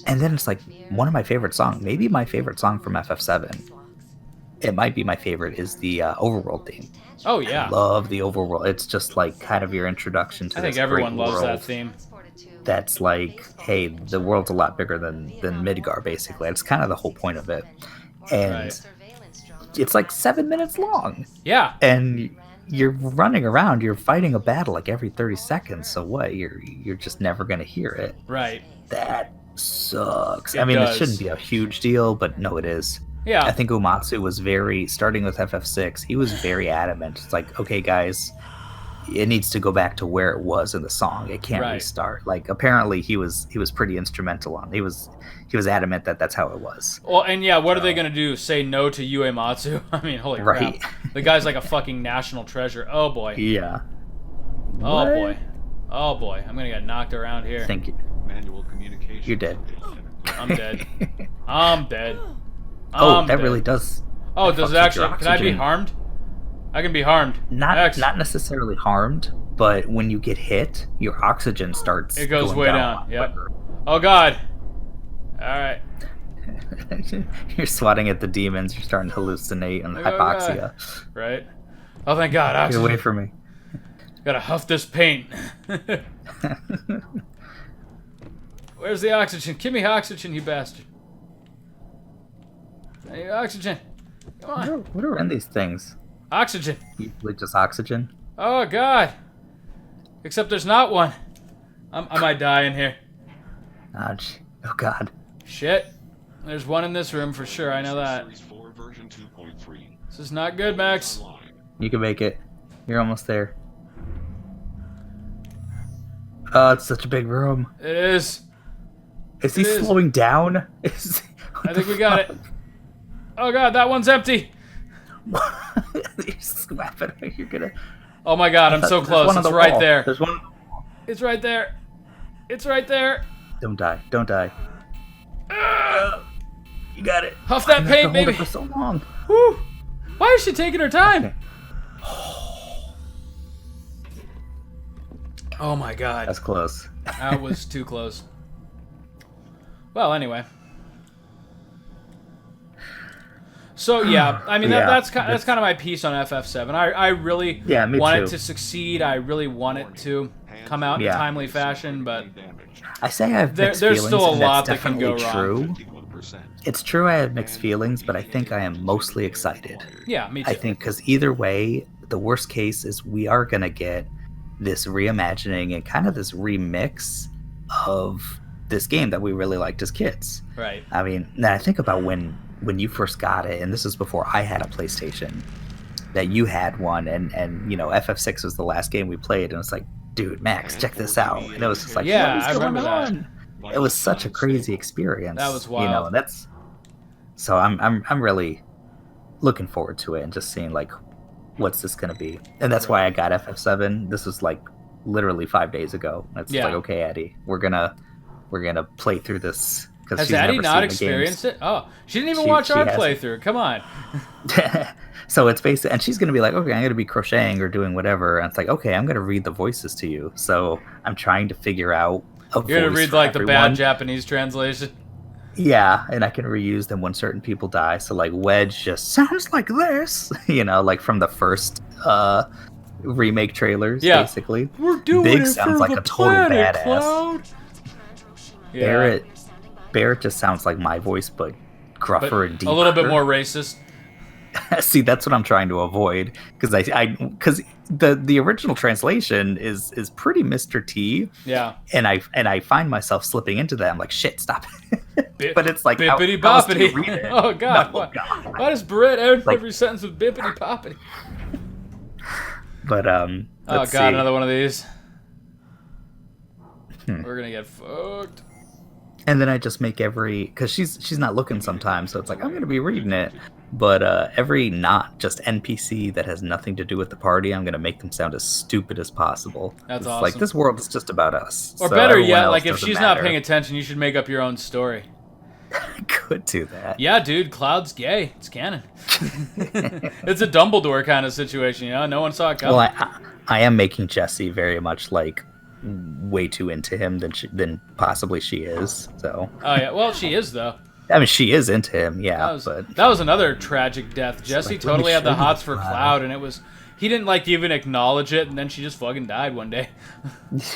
And then it's like one of my favorite songs, maybe my favorite song from FF7. It might be my favorite, is the Overworld theme. Oh yeah. I love the Overworld. It's just like kind of your introduction to I think everyone loves that theme. That's like, hey, the world's a lot bigger than Midgar, basically. It's kind of the whole point of it. And it's like 7 minutes long. Yeah. And you're running around, you're fighting a battle like every 30 seconds. So what? You're just never going to hear it. Right. That sucks. It shouldn't be a huge deal, but no, it is. Yeah. I think Uematsu was starting with FF6, he was very adamant. It's like, okay, guys, it needs to go back to where it was in the song. It can't restart. Like apparently he was pretty instrumental on. He was adamant that that's how it was. Well, and yeah, what are they gonna do? Say no to Uematsu? I mean, holy crap! The guy's like a fucking national treasure. Oh boy. Yeah. Oh boy. Oh boy. I'm gonna get knocked around here. Thank you. Manual communication. You're dead. I'm dead. I'm dead. That really does. Oh, does it actually? Can I be harmed? I can be harmed. Not necessarily harmed, but when you get hit, your oxygen starts. It goes way down. Yep. Oh god. All right. You're swatting at the demons. You're starting to hallucinate and hypoxia. Right. Oh thank God. Oxygen. Get away from me. Gotta huff this paint. Where's the oxygen? Give me oxygen, you bastard. I need oxygen. Come on. What are in these things? Oxygen. Usually just oxygen. Oh God. Except there's not one. I might die in here. Oh God. Shit. There's one in this room for sure. I know that. This is not good, Max. You can make it. You're almost there. Oh, it's such a big room. It is. Is he slowing down? I think we got it. Oh God, that one's empty. You're slapping me. You're gonna. Oh my God, I'm so close. It's right there. There's one. It's right there. It's right there. Don't die. Don't die. You got it. Huff that paint, baby. For so long. Whew. Why is she taking her time? Okay. Oh my God. That's close. That was too close. Well, anyway. So yeah, I mean that's kind of my piece on FF7. I really want it to succeed. I really want it to come out in a timely fashion, but I say I have mixed there's feelings, still a and lot that's that can go true. It's true I have mixed feelings, but I think I am mostly excited. Yeah, me too. I think because either way, the worst case is we are gonna get this reimagining and kind of this remix of this game that we really liked as kids. Right. I mean, now I think about when you first got it, and this is before I had a PlayStation, that you had one, and you know, FF6 was the last game we played, and it's like, dude, Max, check this out. And it was just like, yeah, what is going on? It was such a crazy experience. That was wild. You know, and that's so I'm really looking forward to it and just seeing like what's this gonna be. And that's why I got FF7. This was like literally 5 days ago. It's like, okay, Addie, we're gonna play through this. Has Addie not experienced it? Oh, she didn't even watch our playthrough. Come on. So it's basically, and she's going to be like, okay, I'm going to be crocheting or doing whatever. And it's like, okay, I'm going to read the voices to you. So I'm trying to figure out a voice. You're going to read like everyone. The bad Japanese translation. Yeah, and I can reuse them when certain people die. So like Wedge just sounds like this, you know, like from the first remake trailers, basically. We're doing Big it sounds for like the a total planet, badass. Cloud. Yeah. Barrett just sounds like my voice, but gruffer and deeper. A little bit more racist. See, that's what I'm trying to avoid, because because the original translation is pretty Mr. T. Yeah. And I find myself slipping into that. I'm like, shit, stop it. But it's like bippity how else do boppity. you read it? Oh God! No, God. Why does Barrett end every sentence with bippity boppity? But oh God, see. another one of these. We're gonna get fucked. And then I just make because she's not looking sometimes, so it's like I'm gonna be reading it. But every not just NPC that has nothing to do with the party, I'm gonna make them sound as stupid as possible. That's awesome. Like, this world is just about us. Or so better yet, like if she's not paying attention, you should make up your own story. I could do that. Yeah, dude, Cloud's gay. It's canon. It's a Dumbledore kind of situation, you know? No one saw it coming. Well, I am making Jessie very much like way too into him than possibly she is. So. Oh yeah, well she is though. I mean, she is into him, yeah. That was another tragic death. Jessie like, totally had the hots for Cloud, and he didn't like even acknowledge it, and then she just fucking died one day.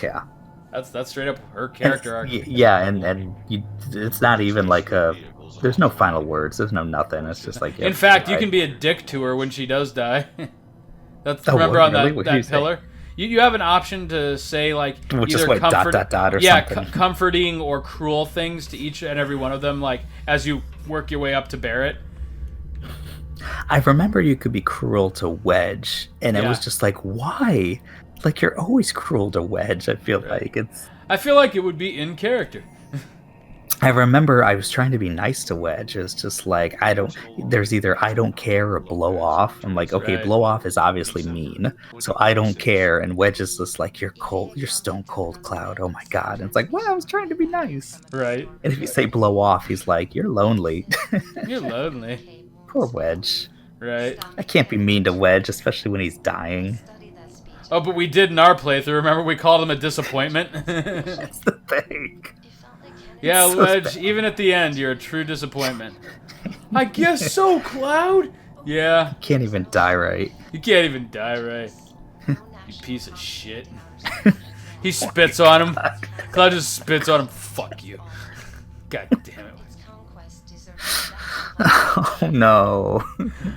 Yeah. That's straight up her character arc. Yeah, and it's not even like there's no final words. There's no nothing. It's just like. In fact, you can be a dick to her when she does die. Remember on that pillar. You have an option to say like either comfort, or something. Comforting or cruel things to each and every one of them, like as you work your way up to Barrett. I remember you could be cruel to Wedge, and it was just like, why? Like, you're always cruel to Wedge. I feel like it's. I feel like it would be in character. I remember I was trying to be nice to Wedge. It's just like, there's either I don't care or blow off. I'm like, okay, blow off is obviously mean, so I don't care. And Wedge is just like, you're cold, you're stone cold, Cloud. Oh my god. And it's like, well, I was trying to be nice. Right. And if you say blow off, he's like, you're lonely. You're lonely. Poor Wedge. Right. I can't be mean to Wedge, especially when he's dying. Oh, but we did in our playthrough. Remember, we called him a disappointment? That's the thing. Yeah, so Wedge, bad. even at the end, you're a true disappointment. I guess so, Cloud. Yeah. You can't even die right. You can't even die right. You piece of shit. He spits on him. Cloud just spits on him. Fuck you. God damn it. Oh no.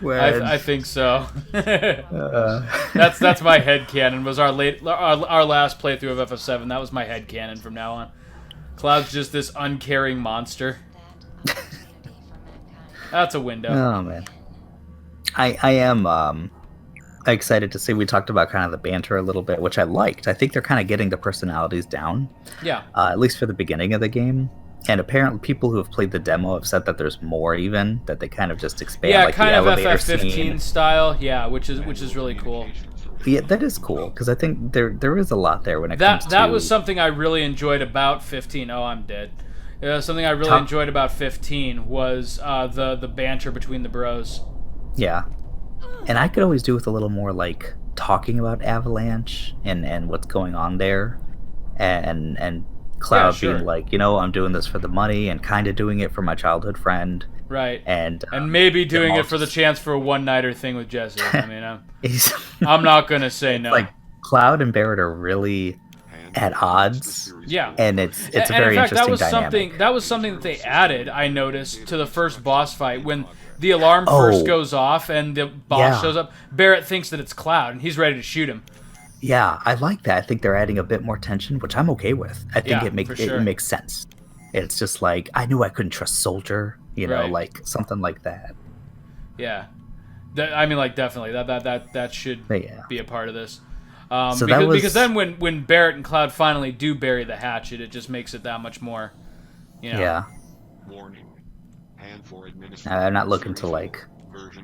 I think so. That's my headcanon. Was our last playthrough of FF7. That was my headcanon from now on. Cloud's just this uncaring monster. That's a window. Oh man. I am excited to see. We talked about kind of the banter a little bit, which I liked. I think they're kind of getting the personalities down. Yeah. At least for the beginning of the game. And apparently people who have played the demo have said that there's more even, that they kind of just expand yeah, like kind the of elevator FF15 scene. style, yeah, which is really cool. Yeah, that is cool, because I think there is a lot there when it comes to... That was something I really enjoyed about 15. Oh, I'm dead. Something I really enjoyed about 15 was the banter between the bros. Yeah. And I could always do with a little more, like, talking about Avalanche and what's going on there. And Cloud being like, I'm doing this for the money and kind of doing it for my childhood friend. Right. And maybe doing it for the chance for a one-nighter thing with Jesse. I mean, I'm not going to say no. Like, Cloud and Barrett are really at odds. Yeah. And it's a very interesting dynamic. That was something that they added, I noticed, to the first boss fight. When the alarm first goes off and the boss shows up, Barrett thinks that it's Cloud, and he's ready to shoot him. Yeah, I like that. I think they're adding a bit more tension, which I'm okay with. I think it makes sense. It's just like, I knew I couldn't trust Soldier, like something like that. Yeah. Definitely. That should be a part of this. Because then when Barrett and Cloud finally do bury the hatchet, it just makes it that much more, Yeah. Warning. I'm not looking to, like,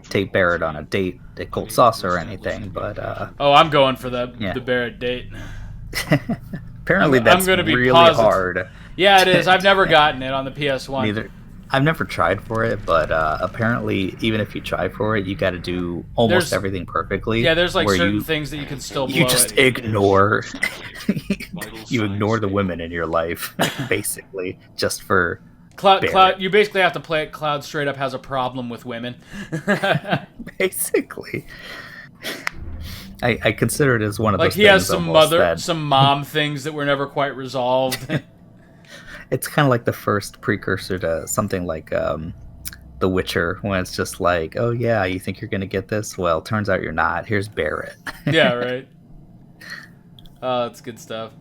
take Barrett on a date at Cold Saucer or anything, but Oh, I'm going for the Barrett date. Apparently that's really hard. Yeah, it is. I've never gotten it on the PS1. Neither. I've never tried for it, but apparently even if you try for it, you got to do almost everything perfectly. Yeah, there's like certain things that you can still blow. You just ignore. You ignore the women in your life, basically, just for Cloud. You basically have to play it. Cloud straight up has a problem with women. Basically. I consider it as one of those things. Like he has some mom things that were never quite resolved. It's kind of like the first precursor to something like The Witcher, when it's just like, oh yeah, you think you're gonna get this? Well, turns out you're not. Here's Barrett. Yeah, right. Oh, that's good stuff.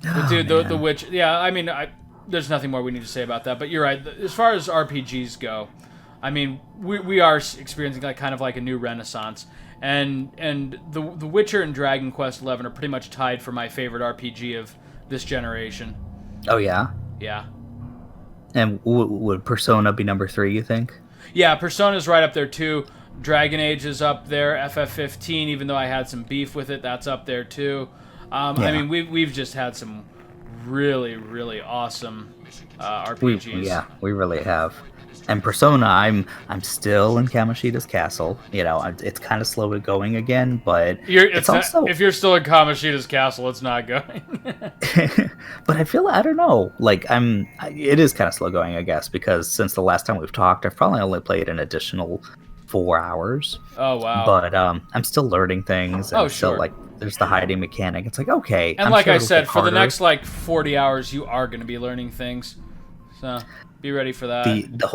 But dude, the Witcher. Yeah, I mean, there's nothing more we need to say about that. But you're right. As far as RPGs go, I mean, we are experiencing like kind of like a new renaissance. And the Witcher and Dragon Quest XI are pretty much tied for my favorite RPG of this generation. Oh yeah? Yeah. And would Persona be number 3, you think? Yeah, Persona's right up there too. Dragon Age is up there. FF15, even though I had some beef with it, that's up there too. I mean, we've just had some really, really awesome RPGs. We really have. And Persona, I'm still in Kamoshida's castle. It's kind of slow going again, but if you're still in Kamoshida's castle, it's not going. But I don't know. Like it is kind of slow going, I guess, because since the last time we've talked, I've probably only played an additional 4 hours. Oh wow! But I'm still learning things. And sure. Still, like, there's the hiding mechanic. It's like, okay. And like I said, for the next like 40 hours, you are going to be learning things. So be ready for that. The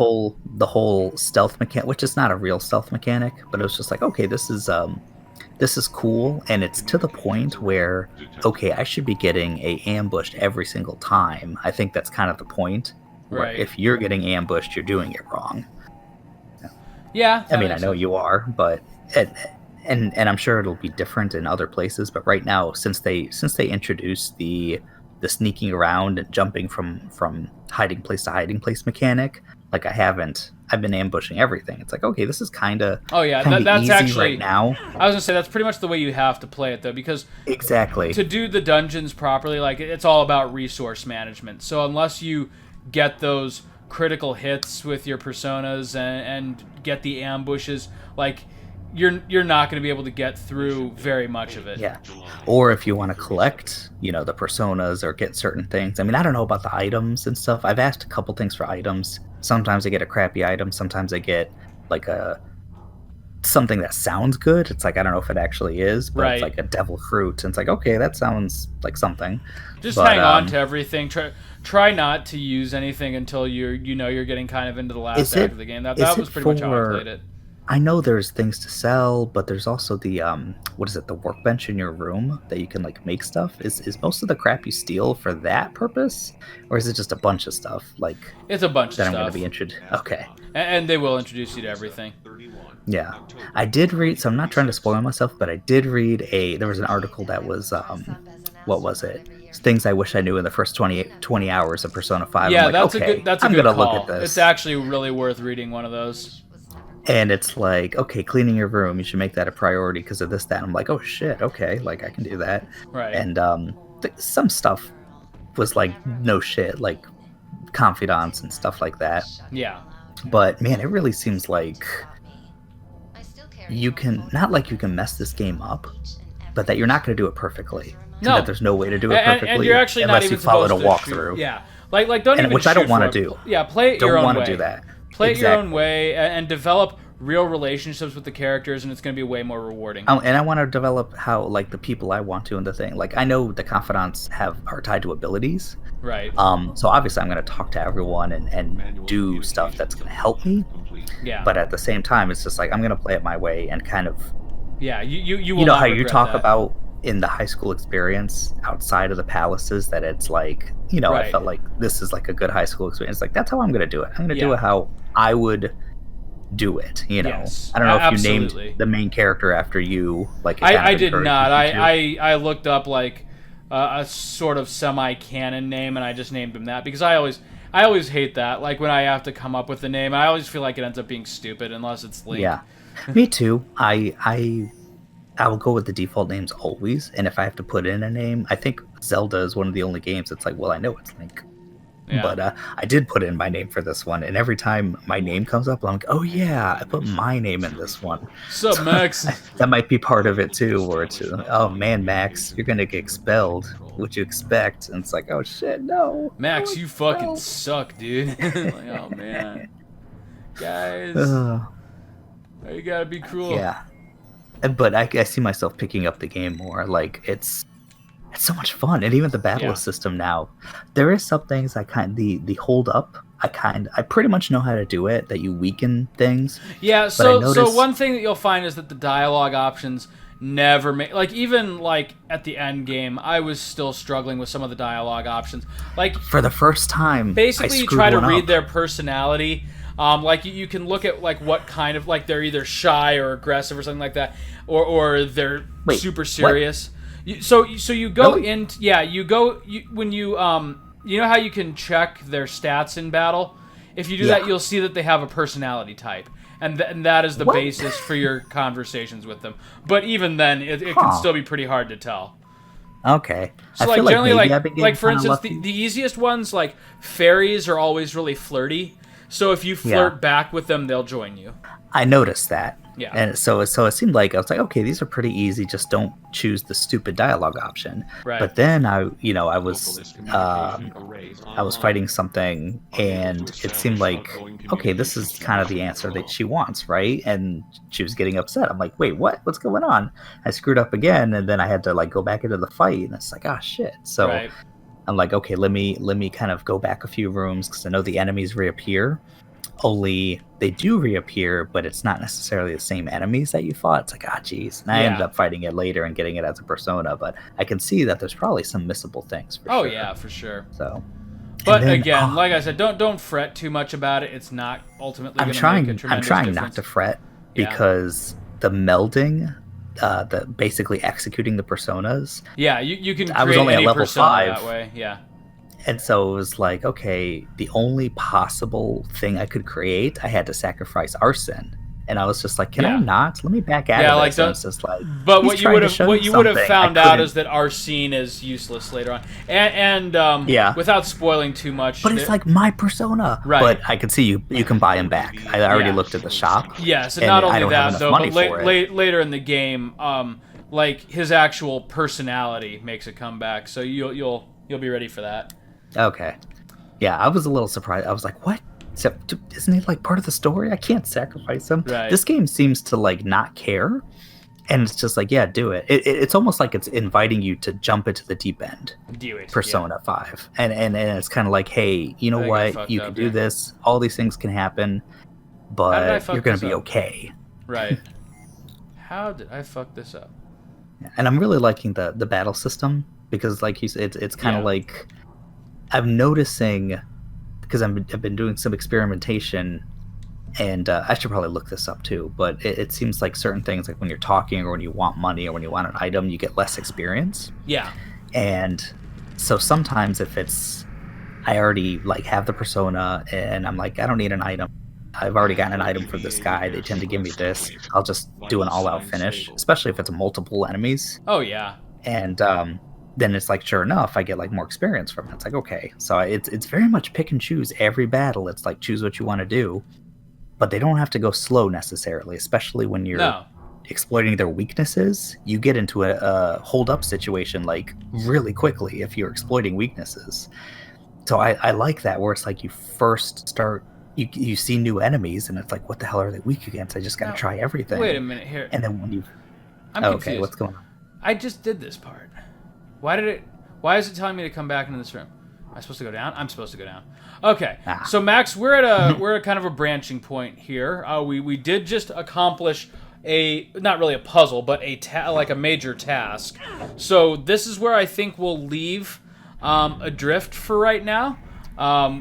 whole stealth mechanic, which is not a real stealth mechanic, but it was just like, okay, this is cool, and it's to the point where, okay, I should be getting ambushed every single time. I think that's kind of the point. Right. If you're getting ambushed, you're doing it wrong. Yeah. I mean, I know you are, but and I'm sure it'll be different in other places. But right now, since they introduced the sneaking around and jumping from hiding place to hiding place mechanic, like I've been ambushing everything. It's like, okay, this is kind of that's easy actually right now. I was gonna say that's pretty much the way you have to play it though, because Exactly. to do the dungeons properly, like it's all about resource management. So unless you get those critical hits with your personas and get the ambushes, like you're not going to be able to get through very much of it. Yeah. Or if you want to collect, the personas or get certain things. I mean, I don't know about the items and stuff. I've asked a couple things for items. Sometimes I get a crappy item. Sometimes I get like something that sounds good. It's like, I don't know if it actually is, but it's like a devil fruit. And it's like, okay, that sounds like something. Just hang on to everything. Try not to use anything until you're getting kind of into the last act of the game. That was pretty much how I played it. I know there's things to sell, but there's also the the workbench in your room that you can like make stuff. Is most of the crap you steal for that purpose, or is it just a bunch of stuff? Like it's a bunch of stuff. I'm going to be introduced. Okay, and they will introduce you to everything. Yeah, I did read. So I'm not trying to spoil myself, but I did read there was an article that was what was it? Things I wish I knew in the first 20 hours of Persona 5. Yeah, I'm like, that's a I'm good gonna call. look at this. It's actually really worth reading one of those. And it's like, okay, cleaning your room, you should make that a priority because of this, that. And I'm like, oh shit, okay, like I can do that. Right. And some stuff was like, no shit, like confidants and stuff like that. Yeah. But man, it really seems like you can, not like you can mess this game up, but that you're not going to do it perfectly. No. That there's no way to do it perfectly and you're actually unless not even you follow the supposed to walkthrough. Yeah. Like don't even which shoot I don't want for to it. do. Yeah, play it your own way. Don't want to do that. Play it your own way and develop real relationships with the characters, and it's going to be way more rewarding. Oh, and I want to develop how, like, the people I want to in the thing. Like, I know the confidants are tied to abilities. Right. So obviously I'm going to talk to everyone and do stuff that's going to help me. Yeah. But at the same time, it's just like, I'm going to play it my way and kind of... Yeah, you will know not how you talk that. about in the high school experience outside of the palaces, that it's like, right. I felt like this is like a good high school experience. Like, that's how I'm going to do it. I'm going to do it how I would do it. Yes, I don't know if absolutely. You named the main character after you. Like, I did not. I looked up like a sort of semi-canon name, and I just named him that because I always hate that. Like when I have to come up with a name, I always feel like it ends up being stupid unless it's Link. Yeah, me too. I will go with the default names always, and if I have to put in a name, I think Zelda is one of the only games that's like, well, I know it's Link. Yeah. But I did put in my name for this one, and every time my name comes up, I'm like, oh yeah, I put my name in this one. Sup, Max? That might be part of it too, where it's, oh man, Max, you're gonna get expelled. What you expect? And it's like, oh shit, no. Max, you fucking suck, dude. Like, oh man, guys, you gotta be cruel. Yeah, but I see myself picking up the game more. Like it's so much fun, and even the battle system now. There is some things the hold up. I pretty much know how to do it. That you weaken things. Yeah. So one thing that you'll find is that the dialogue options never make, like, even like at the end game, I was still struggling with some of the dialogue options. Like for the first time, basically you try to read their personality. Like you can look at like what kind of, like, they're either shy or aggressive or something like that, or they're super serious. So you go into when you you know how you can check their stats in battle. If you do that, you'll see that they have a personality type, and that is the basis for your conversations with them. But even then, it can still be pretty hard to tell. Okay. So like generally, like for instance, the easiest ones, like fairies, are always really flirty. So if you flirt back with them, they'll join you. I noticed that. Yeah. And so it seemed like I was like, okay, these are pretty easy. Just don't choose the stupid dialogue option. Right. But then I was fighting something, and it seemed like, okay, this is kind of the answer that she wants, right? And she was getting upset. I'm like, wait, what? What's going on? I screwed up again, and then I had to like go back into the fight, and it's like, oh shit. So I'm like, okay, let me kind of go back a few rooms because I know the enemies reappear. Only they do reappear, but it's not necessarily the same enemies that you fought. It's like, geez. And I ended up fighting it later and getting it as a persona, but I can see that there's probably some missable things for sure. Oh, yeah, for sure. So, But then, again, like I said, don't fret too much about it. It's not ultimately going to make a tremendous I'm trying difference. not to fret because the melding, the basically executing the personas. Yeah, you can create I was only any at level persona 5 that way. Yeah. And so it was like, okay, the only possible thing I could create, I had to sacrifice Arson. And I was just like, can I not? Let me back out of this. And it's just like, but what you would have found out is that Arsene is useless later on, and without spoiling too much. But it's like my persona, right? But I could see you can buy him back. I already looked at the shop. Yes, and not only that though, but later in the game, like his actual personality makes a comeback, so you'll be ready for that. Okay, yeah, I was a little surprised. I was like, what? Isn't he like part of the story? I can't sacrifice him. Right. This game seems to like not care, and it's just like, yeah, do it. It's almost like it's inviting you to jump into the deep end. Do it. Persona 5, and it's kind of like, hey, you know what? You can do this. All these things can happen, but you're gonna be okay. Right. How did I fuck this up? And I'm really liking the battle system because, like you said, it's kind of like I'm noticing. Because I've been doing some experimentation, and I should probably look this up too, but it seems like certain things, like when you're talking or when you want money or when you want an item, you get less experience. Yeah. And so sometimes if it's, I already like have the persona and I'm like, I don't need an item. I've already gotten an item for this guy. They tend to give me this. I'll just do an all-out finish, especially if it's multiple enemies. Oh, yeah. And then it's like, sure enough, I get like more experience from it. It's like, okay, so it's very much pick and choose every battle. It's like choose what you want to do, but they don't have to go slow necessarily, especially when you're exploiting their weaknesses. You get into a hold up situation like really quickly if you're exploiting weaknesses. So I like that, where it's like you first start, you see new enemies and it's like, what the hell are they weak against? I just got to try everything. Wait a minute here. And then when you, I'm confused. Okay, what's going on? I just did this part. Why is it telling me to come back into this room? Am I supposed to go down? I'm supposed to go down. Okay. So Max, we're at kind of a branching point here. We did just accomplish not really a puzzle, but like a major task. So this is where I think we'll leave Adr1ft for right now.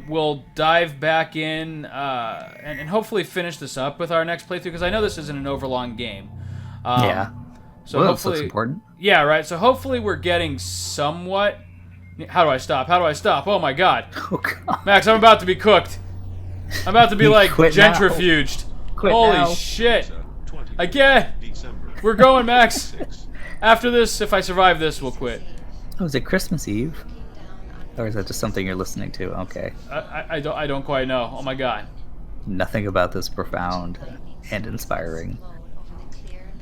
We'll dive back in and hopefully finish this up with our next playthrough, because I know this isn't an overlong game. So hopefully, this looks important. Yeah, right. So hopefully we're getting somewhat. How do I stop? Oh my god. Oh god. Max, I'm about to be cooked. I'm about to be like gentrifuged. Holy shit. Again. We're going, Max. After this, if I survive this, we'll quit. Oh, is it Christmas Eve? Or is that just something you're listening to? Okay. I don't quite know. Oh my god. Nothing about this profound and inspiring.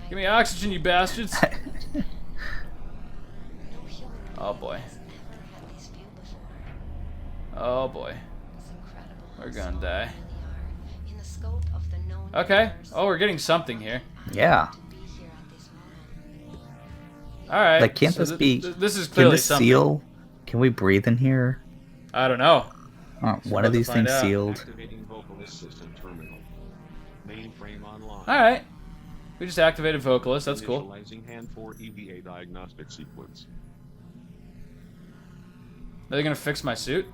Give me oxygen, you bastards. Oh boy. Oh boy. We're gonna die. Okay. Oh, we're getting something here. Yeah. Alright. Like, can't this be... This is clearly something. Seal? Can we breathe in here? I don't know. One of these things sealed. Alright. We just activated Vocalist. That's cool. Hand 4 EVA diagnostic sequence. Are they gonna fix my suit?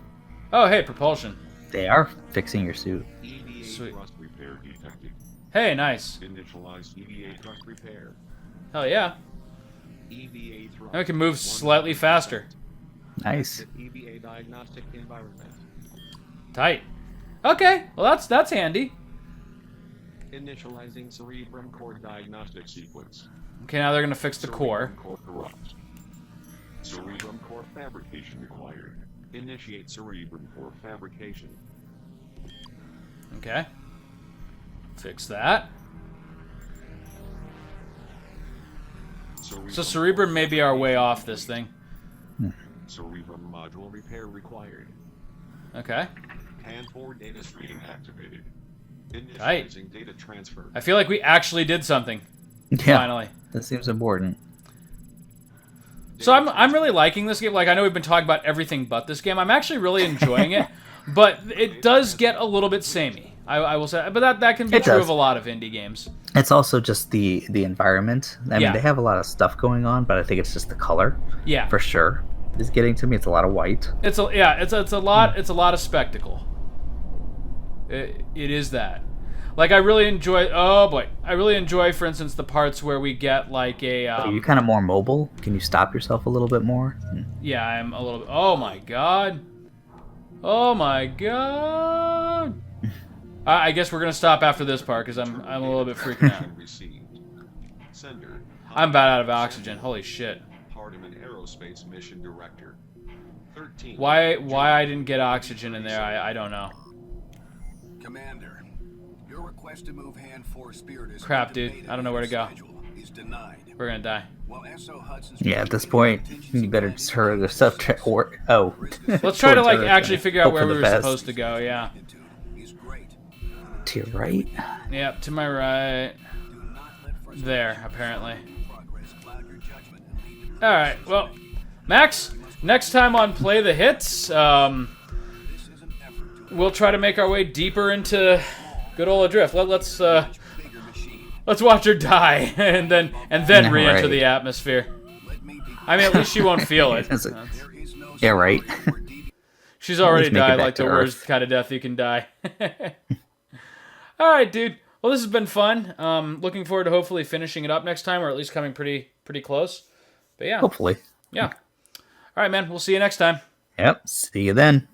Oh, hey, propulsion. They are fixing your suit. EVA Sweet. thrust repair detected. Hey, nice. Initialize EVA thrust repair. Hell yeah. EVA thrust. Now we can move slightly faster. Nice. EVA diagnostic environment. Tight. Okay, well that's handy. Initializing cerebrum core diagnostic sequence. Okay, now they're gonna fix the core. Cerebrum core corrupt. Cerebrum core fabrication required. Initiate cerebrum core fabrication. Okay. Fix that. So cerebrum may be our way off this thing. Cerebrum module repair required. Okay. Hand 4 data stream activated. Tight. Initializing data transfer. I feel like we actually did something. Yeah. Finally. That seems important. So I'm really liking this game. Like, I know we've been talking about everything but this game. I'm actually really enjoying it, but it does get a little bit samey. I will say, but that can be true of a lot of indie games. It's also just the environment. I mean, they have a lot of stuff going on, but I think it's just the color. Yeah. For sure. is getting to me. It's a lot of white. It's a lot. It's a lot of spectacle. It is that. Like I really enjoy. Oh boy, I really enjoy, for instance, the parts where we get like a. Are you kind of more mobile? Can you stop yourself a little bit more? Yeah, I'm a little bit. Oh my god. Oh my god. I guess we're gonna stop after this part because I'm a little bit freaking out. Sender. I'm about out of oxygen. Holy shit. Hardiman Aerospace Mission Director. 13. Why I didn't get oxygen in there? I don't know. Commander, your request to move hand 4 Spirit is Crap, dude. I don't know where to go. is denied. We're gonna die. While SO Hudson's Yeah, at this point, you better just hurry the stuff. Oh. Let's try to like actually figure out Hope where for we the were best. supposed to go. Yeah. is great. To your right? Yep. To my right. Do not let frustration There, apparently. progress cloud your judgment and lead to All right. Well, Max. Next time on Play the Hits, this is an effort to we'll try to make our way deeper into good old Adr1ft. Let's bigger machine. let's watch her die and then Yeah, re-enter right. the atmosphere. Let me be I mean, at least she won't feel it. That's it. there is no Yeah, right. where deviant She's already Let's make it died back like to the Earth. worst kind of death you can die. All right, dude. Well, this has been fun. Looking forward to hopefully finishing it up next time, or at least coming pretty close. But yeah, Hopefully. yeah. All right, man. We'll see you next time. Yep. See you then.